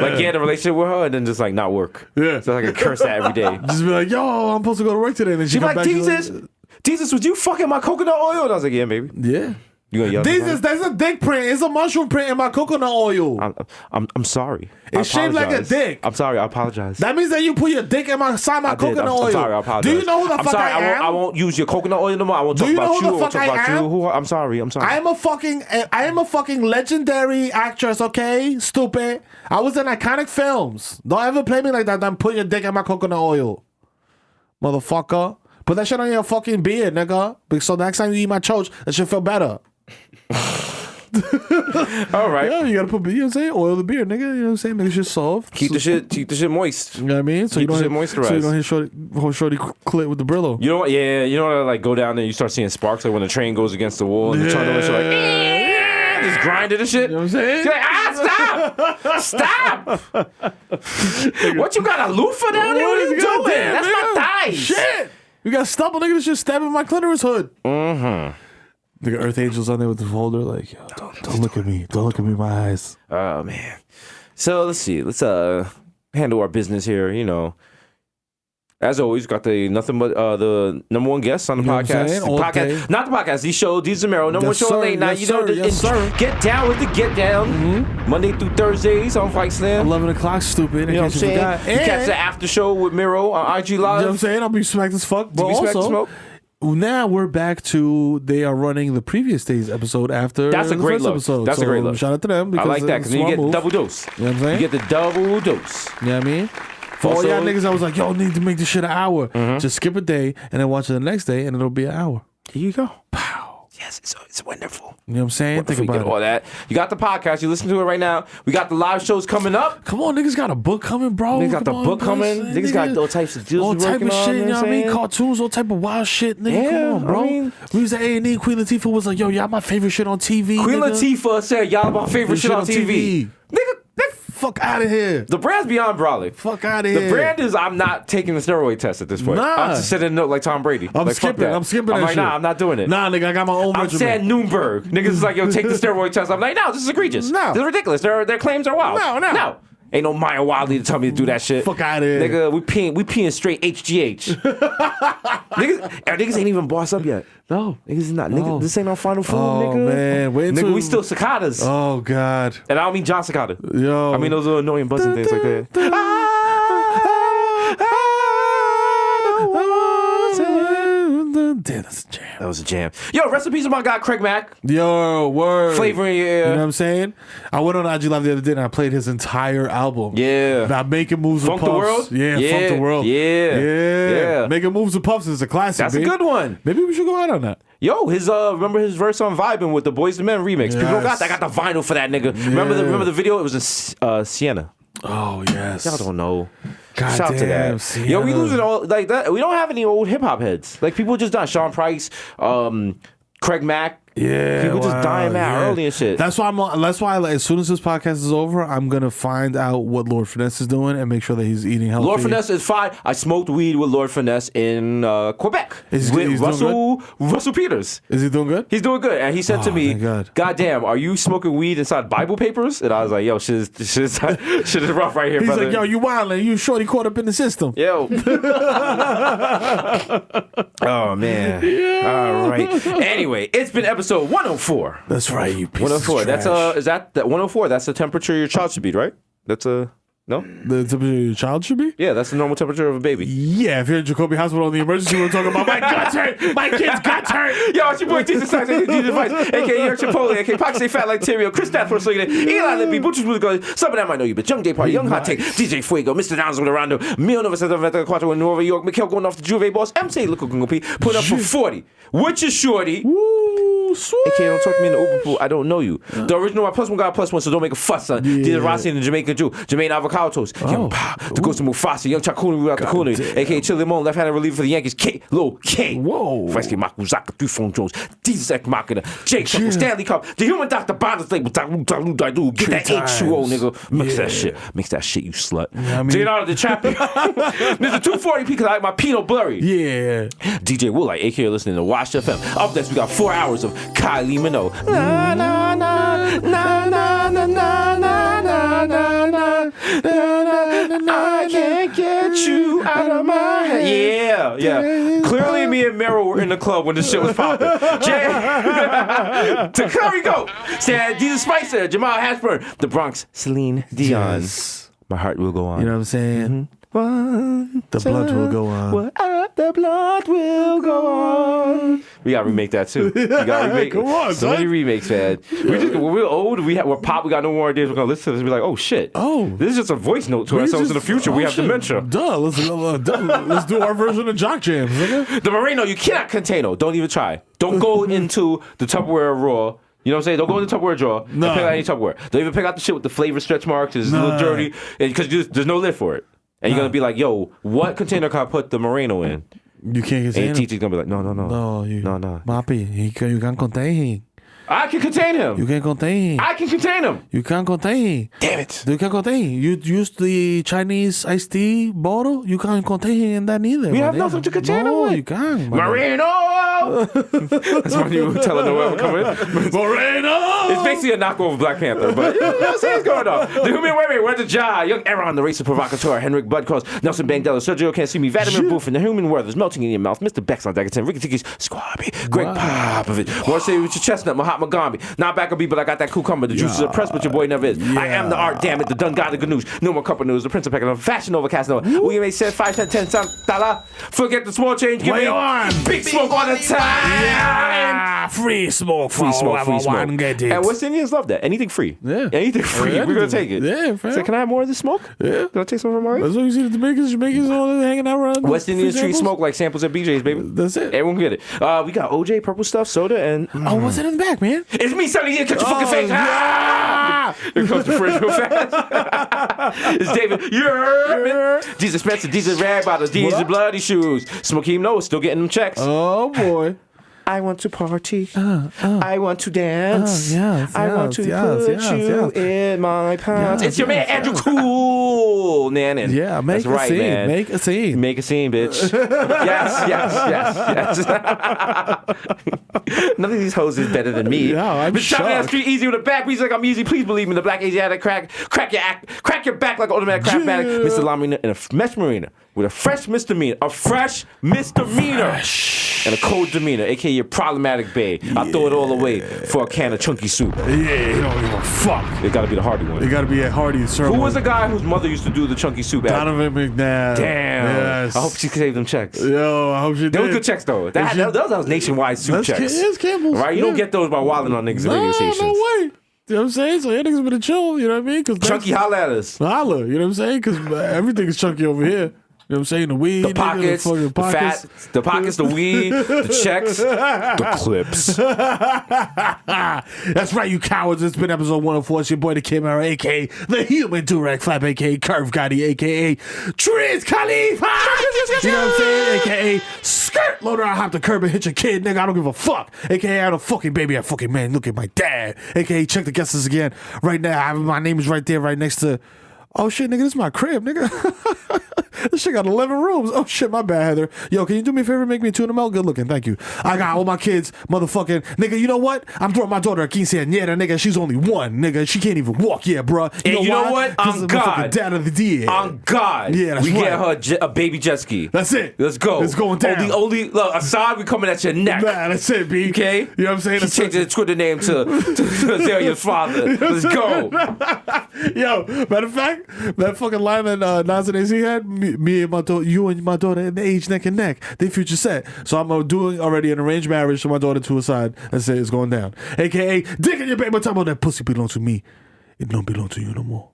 Like get in a relationship with her and then just like not work. Yeah. So I can curse that every day. Just be like, yo, I'm supposed to go to work today. And then she like, Desus, was you fucking my coconut oil? And I was like, yeah, maybe. Yeah. You gonna yell? There's a dick print. It's a mushroom print in my coconut oil. I'm sorry. It's shaped like a dick. I'm sorry. I apologize. That means that you put your dick in my coconut oil. I'm sorry. I apologize. Do you know who the fuck I am? I won't use your coconut oil no more. I won't talk about you. I won't talk about you. I'm sorry. I am a fucking legendary actress. Okay, stupid. I was in iconic films. Don't ever play me like that. Then put your dick in my coconut oil, motherfucker. Put that shit on your fucking beard, nigga. So next time you eat my choach, that should feel better. All right. Yeah, you gotta put, you know what I'm saying? Oil the beard, nigga. You know what I'm saying? Make the shit soft. Keep the shit moist. You know what I mean? So keep the shit moisturized. So you don't hit shorty clit with the Brillo. You know what? Yeah, you know what? Like go down there, you start seeing sparks like when the train goes against the wall and the tunnel is like, just grinding and shit. You know what I'm saying? You're like, stop! What you got a loofah down there? What are you doing? That's my thighs. Shit. You got stubble, nigga. That's just stabbing my clitoris hood. Mm-hmm. Nigga, Earth Angel's on there with the folder, like, yo, don't look at me. Don't look at me in my eyes. Oh, man. So, let's see. Let's handle our business here, you know. As always, got the nothing but the number one guest on the podcast. Not the podcast. The show, Desus and Mero, number one show late night. Get down with the get down. Mm-hmm. Monday through Thursdays on Fight Slam. 11 o'clock, stupid. You know what I'm saying? You catch the after show with Mero on IG Live. You know what I'm saying? I'll be smacked as fuck. But also, now we're back to they are running the previous day's episode after That's a great first look. episode. That's a great look. Shout out to them. I like that because you get the double dose. You know what I'm saying? You get the double dose. You know what I mean? For all y'all niggas, I was like, yo, need to make this shit an hour. Mm-hmm. Just skip a day and then watch it the next day and it'll be an hour. Here you go. Pow. Yes, it's wonderful. You know what I'm saying? Wonderful. Think about all that. You got the podcast. You listen to it right now. We got the live shows coming up. Come on, niggas got a book coming, bro. Niggas got the book coming. Niggas got all types of deals. All type of shit, you know what I mean? Cartoons, all type of wild shit, nigga. Come on, bro. We was at A&E. Queen Latifah was like, yo, y'all my favorite shit on TV. Queen Latifah said, y'all my favorite shit on TV. Nigga. Fuck out of here. The brand's beyond brolic. Fuck out of here. The brand is I'm not taking the steroid test at this point. Nah. I'm just sitting note like Tom Brady. I'm skipping that I'm like, shit. Nah, I'm not doing it. Nah, nigga, I got my own regimen. I'm saying Nürnberg. Niggas is like, yo, take the steroid test. I'm like, no, this is egregious. No. This is ridiculous. Their claims are wild. No. Ain't no Maya Wiley to tell me to do that shit. Fuck out of here. Nigga, we peeing straight HGH. niggas ain't even bossed up yet. No. Niggas not. Nigga, this ain't our final food, nigga. Oh, man. Wait until... Nigga, we still cicadas. Oh, God. And I don't mean John Cicada. Yo. I mean those little annoying buzzing things like that. Damn, that's a jam. That was a jam. Yo, recipes of my guy Craig Mack. Yo, word. Flavoring, yeah. You know what I'm saying? I went on IG Live the other day and I played his entire album. Yeah. Now, Making Moves Funk with the Puffs. World? Yeah, Yeah. Funk the World. Yeah. Making Moves with Puffs is a classic. That's a good one. Maybe we should go out on that. Yo, his remember his verse on Vibin' with the Boys II Men remix. People don't got that. I got the vinyl for that nigga. Remember the video? It was in Sienna. Oh, yes. Y'all don't know. God Shout out to damn, that. Sienna. Yo, we losing all like that. We don't have any old hip hop heads. Like people just died. Sean Price, Craig Mack. Yeah, people just dying out early and shit. That's why like, as soon as this podcast is over, I'm gonna find out what Lord Finesse is doing and make sure that he's eating healthy. Lord Finesse is fine. I smoked weed with Lord Finesse in Quebec He's with Russell Peters. Is he doing good? He's doing good, and he said to me, thank God. damn, are you smoking weed inside Bible papers?" And I was like, "Yo, shit is rough right here, He's brother." like, "Yo, you wildin', you shorty caught up in the system." Yo. Oh man. All right. Anyway, it's been episode 104. That's right, you piece 104. of That's trash. is that 104? That's the temperature your child should be, right? That's no? The temperature your child should be? Yeah, that's the normal temperature of a baby. Yeah, if you're in Jacoby Hospital in the emergency room talking about my guts hurt, my kid's guts hurt. Yo, it's your boy Desus, aka Jesus Vice, aka Young Chipotle, aka Pac Stay Fat Like Terrio, Chris Stafford, Slinging It, Eli Lippy, Butchers with Guns, some of them I know you, but Young Day Party, Young Hot Take, DJ Fuego, Mr. Downs with Rondo, Mil Nova Santa Quattro in New York, Mikhail going off the Juve boss, MC Look P, put up for 40, which is shorty. Ooh, sweet. AKA don't talk to me in the Uber pool, I don't know you. The original I plus one got plus one, so don't make a fuss, son. Did Rossi and the Jamaican Jew, Jermaine Avocado Toast, Young Pa, the Ghost of Mufasa, Young Chakuni without the cooler, aka Chili Limon, left-handed reliever for the Yankees, K, Lil K. Whoa. Fresky Makuzaka, 3 Phone Jones, Jesus X Machina, Jake, Stanley Cup, the human Dr. Bonds label, get that H2O, nigga. Mix that shit. Mix that shit, you slut. Leonardo the Champion. Mr. 240p, because I like my Pinot Blurry. Yeah. DJ Woolite, aka listening to Watch FM. Up next, we got 4 hours of Kylie Minogue. Na na na na na na na na na na na. I can't get you out of my head. Yeah. Clearly, me and Mero were in the club when this shit was popping. To Curry Goat, said Desus Spicer, Jamal Hashburn, the Bronx, Celine Dion. Yes. My heart will go on. You know what I'm saying? The blood will go on. The blood will go on. We gotta remake that too. We gotta remake. Come on, so son. many remakes, man. When we're old, we're pop. We got no more ideas. We're gonna listen to this and be like, oh shit. Oh. This is just a voice note to ourselves in the future. We have dementia. Duh. Let's do our version of Jock Jams, nigga. The Moreno, you cannot contain. Don't even try. Don't go into the Tupperware raw. You know what I'm saying? Don't go in the Tupperware drawer. No. Don't pick out any Tupperware. Don't even pick out the shit with the flavor stretch marks. It's a little dirty. Because there's no lid for it. And you're going to be like, yo, what container can I put the Moreno in? You can't contain And him. TT's going to be like, no. No, No. Papi, you can't contain him. I can contain him. You can't contain him. I can contain him. You can't contain him. Damn it. You can't contain him. You use the Chinese iced tea bottle. You can't contain him in that neither. We have nothing to contain him with. You can't. Moreno! That's when you tell her Noel come in. Moreno! It's basically a knockoff of Black Panther, but you know what I'm saying? What's going on? The Human Women, where's the Jai? Young Aaron, the racist provocateur, Henrik Bloodcross, Nelson Bandela, Sergio Can't See Me, Vladimir Booth, and the Human World is melting in your mouth. Mr. Bex on Daggerton, Ricky Tiki's Squabby, Greg Popovich, want to say with your chestnut, Mahatma Gandhi. Not back a beat, but I got that cucumber. The juices are pressed, but your boy never is. I am the art, damn it, the done guy, the good news. No more cup of news, the Prince of Peckham, Fashion Over Casanova. We may say 5 cents, 10 cents, $. Forget the small change, give me big smoke all the time. Yeah, free smoke. Free smoke. Get it. And West Indians love that. Anything free. Yeah. Anything free. We're going to take it. Yeah, fam. So can I have more of this smoke? Yeah. Can I take some from my That's what you see the Jamaicans all hanging out around. West Indians free treat samples? smoke like samples at BJ's, baby. That's it. Everyone can get it. We got OJ, purple stuff, soda, and... Oh, what's it in the back, man? It's me, Sonny. Cut your fucking face. yeah. Here comes the fridge real fast. It's David. Yeah. These are Spencer. These are rag bottles. These are bloody shoes. Smokeem Noah still getting them checks. Oh, boy. I want to party. I want to dance. Yes, I want to put you in my pants. It's your man, Andrew Cool. Nannin. Yeah, make That's a right, scene. man. Make a scene. Make a scene, bitch. yes. None of these hoes is better than me. Yeah, I'm Been shopping down the shocked. street easy with a back piece like I'm easy. Please believe me. The black Asiatic crack your back like automatic crack matic. Mr. Lamarina in a mesh marina. with a fresh misdemeanor. A fresh misdemeanor. And a cold demeanor, a.k.a. your problematic bae. I throw it all away for a can of chunky soup. Yeah, you don't give a fuck. It got to be the hearty one. It got to be a hearty sirloin. Who was the guy whose mother used to do the chunky soup? Donovan McNabb. Damn. Yes. I hope she saved them checks. Yo, I hope she did. They were good checks, though. That was nationwide soup checks. It's Campbell's. Right? You don't get those by wilding on niggas' radio stations. No way. You know what I'm saying? So your niggas better chill, you know what I mean? Chunky holla at us. Holla, you know what I'm saying? Because everything is chunky over here. You know what I'm saying? The weed, the pockets, nigga, the fat, the pockets, the weed, the checks, the clips. That's right, you cowards. It's been episode 104. It's your boy, the Kid Mero, a.k.a. the Human Durag Flap, a.k.a. Curve Gotti, a.k.a. Triz Khalifa. You know what I'm saying? A.k.a. Skirt Loader. I hop the curb and hit your kid, nigga. I don't give a fuck. A.k.a. I'm a fucking baby. I fucking man. Look at my dad. A.k.a. check the guesses again. Right now, my name is right there, right next to... Oh shit, nigga, this is my crib, nigga. This shit got 11 rooms. Oh shit, my bad, Heather. Yo, can you do me a favor and make me a tuna melt? Good looking, thank you. I got all my kids, motherfucking, nigga, you know what? I'm throwing my daughter a quinceañera, nigga. She's only one, nigga. She can't even walk yet, bruh. You know what? On God. Dad of the day. On God. Yeah, that's we right. get her a baby jet ski. That's it. Let's go. It's going down. Look, Hasan, we coming at your neck. Nah, that's it, B. Okay? You know what I'm saying? He changed his Twitter name to Azalea's father. Let's go. Yo, matter of fact, that fucking line that Nas and AC had, me and my daughter, you and my daughter in the age neck and neck, they future set. So I'm doing already an arranged marriage to my daughter to a side and say it's going down. AKA, dick in your baby, talking about that pussy belong to me. It don't belong to you no more.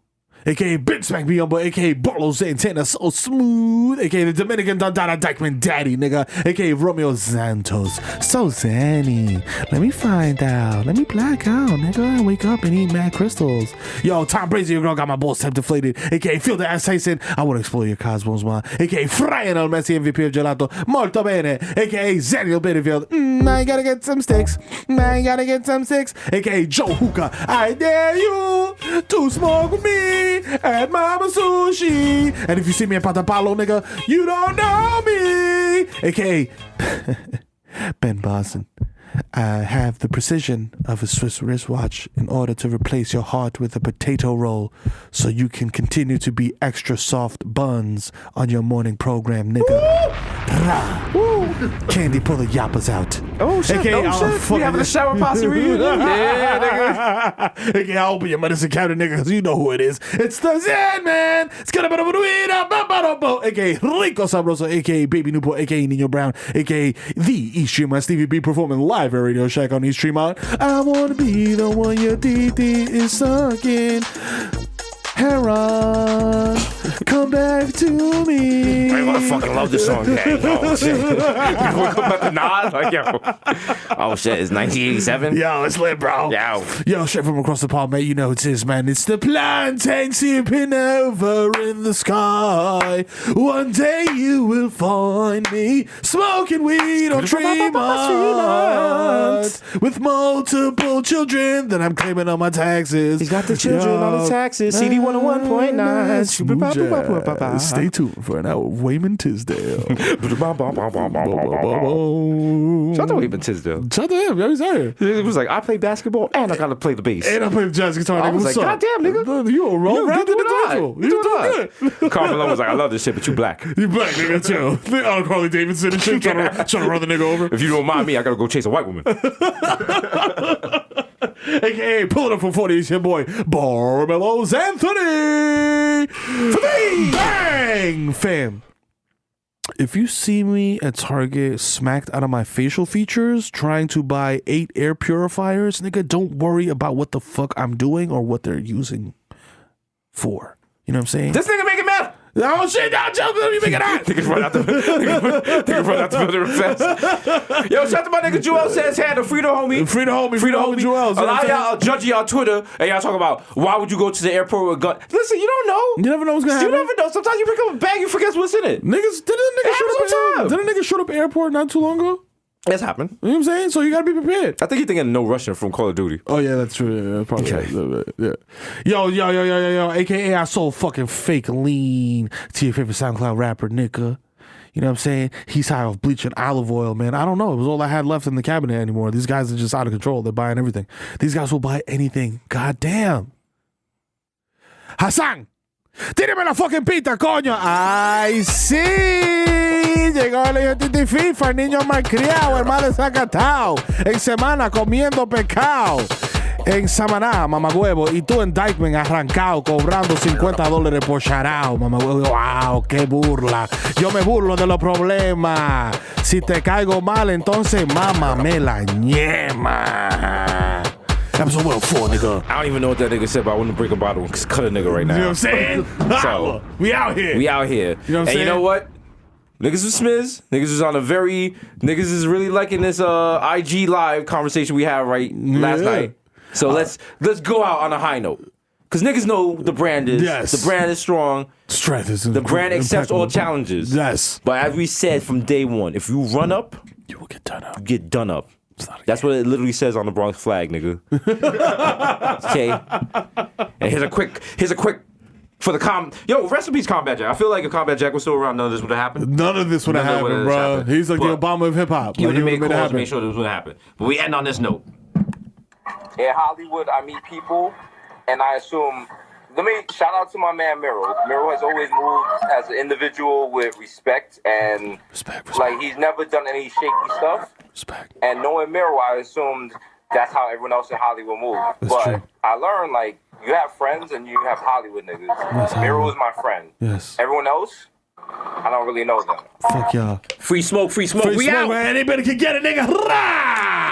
A.K.A. Big Smack Beyond Boy, A.K.A. Barlow Santana, so smooth, A.K.A. the Dominican Donna Dykeman Daddy, nigga, A.K.A. Romeo Santos, so zanny. Let me find out. Let me black out, nigga. Wake up and eat mad crystals. Yo, Tom Brady, your girl got my balls temp deflated. A.K.A. Feel the ass Tyson. I want to explore your cosmos, man. A.K.A. Brian El Messi, MVP of Gelato. Molto bene. A.K.A. Zaniel Benefield. I gotta get some sticks. I gotta get some sticks. A.K.A. Joe Hookah. I dare you to smoke with me at Mama Sushi. And if you see me at Patapalo, nigga, you don't know me. A.K.A. Ben Boston. I have the precision of a Swiss wristwatch in order to replace your heart with a potato roll so you can continue to be extra soft buns on your morning program, nigga. Candy, pull the yappers out. Oh shit, shit. We having a shower posse reunion. Yeah, nigga. Okay, I'll open your medicine cabinet, nigga, because you know who it is. It's the Zen Man. It's gonna be a.k.a. Rico Sabroso, a.k.a. Baby Newport, a.k.a. Nino Brown, a.k.a. the East Streamer, Stevie B performing live at Radio Shack on East Streamer. I wanna be the one your DD is sucking. Heron, come back to me. I wanna fucking love this song, gang. Oh shit. You about to nod? Like, yo. Oh shit, it's 1987? Yo, it's lit, bro. Yo, straight from across the pond, mate. You know it is, man. It's the plantain sipping over in the sky. One day you will find me smoking weed on Tremont with multiple children that I'm claiming on my taxes. He's got the children on the taxes. CD 101.9. Stay tuned for an hour of Wayman Tisdale. Shout out to Wayman Tisdale. Shout out to him. He's out here. It was like, I play basketball and I gotta play the bass. And I play the jazz guitar. I was like, God damn, nigga. You a well-rounded individual. You doing good. Carmelo was like, I love this shit, but you black. You black, nigga, too. Carly Davidson and shit trying to run the nigga over. If you don't mind me, I gotta go chase a white woman. A.k.a. pull it up from 40, it's your boy, Barmelos Anthony. For me, bang, fam. If you see me at Target smacked out of my facial features trying to buy 8 air purifiers, nigga, don't worry about what the fuck I'm doing or what they're using for. You know what I'm saying? This nigga making meth. Oh shit, now Joe, let me make it out. Niggas run out the building fast. Yo, shout out to my nigga Joel says had the free the homie. Free the homie Joel. A lot of y'all judge you on Twitter and y'all talk about why would you go to the airport with a gun. Listen, you don't know. You never know what's gonna happen. You never know. Sometimes you pick up a bag, you forget what's in it. Didn't a nigga show up at airport not too long ago? That's happened. You know what I'm saying? So you gotta be prepared. I think you're thinking No Russian from Call of Duty. Oh yeah, that's true. Yeah, probably. Okay. Yeah. Yo. AKA I sold fucking fake lean to your favorite SoundCloud rapper, nigga. You know what I'm saying? He's high off bleach and olive oil, man. I don't know. It was all I had left in the cabinet anymore. These guys are just out of control. They're buying everything. These guys will buy anything. God damn. Hasan, Tíreme la fucking pita, coño. ¡Ay, sí! Llegó el hijo de FIFA, el niño malcriado, el más desacatado. En semana comiendo pecado. En Samaná, mamagüevo. Y tú en Dykeman arrancado, cobrando $50 por charao, mamagüevo. ¡Wow! ¡Qué burla! Yo me burlo de los problemas. Si te caigo mal, entonces mámame la ñema. Episode 104, nigga. I don't even know what that nigga said, but I want to break a bottle and cut a nigga right now. You know what I'm saying? So, we out here. We out here. You know what I'm and saying? You know what? Niggas was smiz. Niggas was on a very... Niggas is really liking this IG live conversation we had last night. So let's go out on a high note. Because niggas know the brand is... Yes. The brand is strong. Strength is The brand accepts all challenges. Yes. But as we said from day one, if you run up... You will get done up. You get done up. That's what it literally says on the Bronx flag, nigga. Okay. And here's a quick for the Yo, rest in peace, Combat Jack. I feel like if Combat Jack was still around, none of this would have happened. None of this would have happened, bro. He's like the Obama of hip hop. He would have made calls to make sure this would happen. But we end on this note. In Hollywood, I meet people, and I assume. Let me shout out to my man Mero. Mero has always moved as an individual with respect and like he's never done any shaky stuff. Respect. And knowing Mero, I assumed that's how everyone else in Hollywood moves. But true. I learned like you have friends and you have Hollywood niggas. Yes, Mero is my friend. Yes. Everyone else, I don't really know them. Fuck y'all. Free smoke. We out. Man. Anybody can get it, nigga. Rah!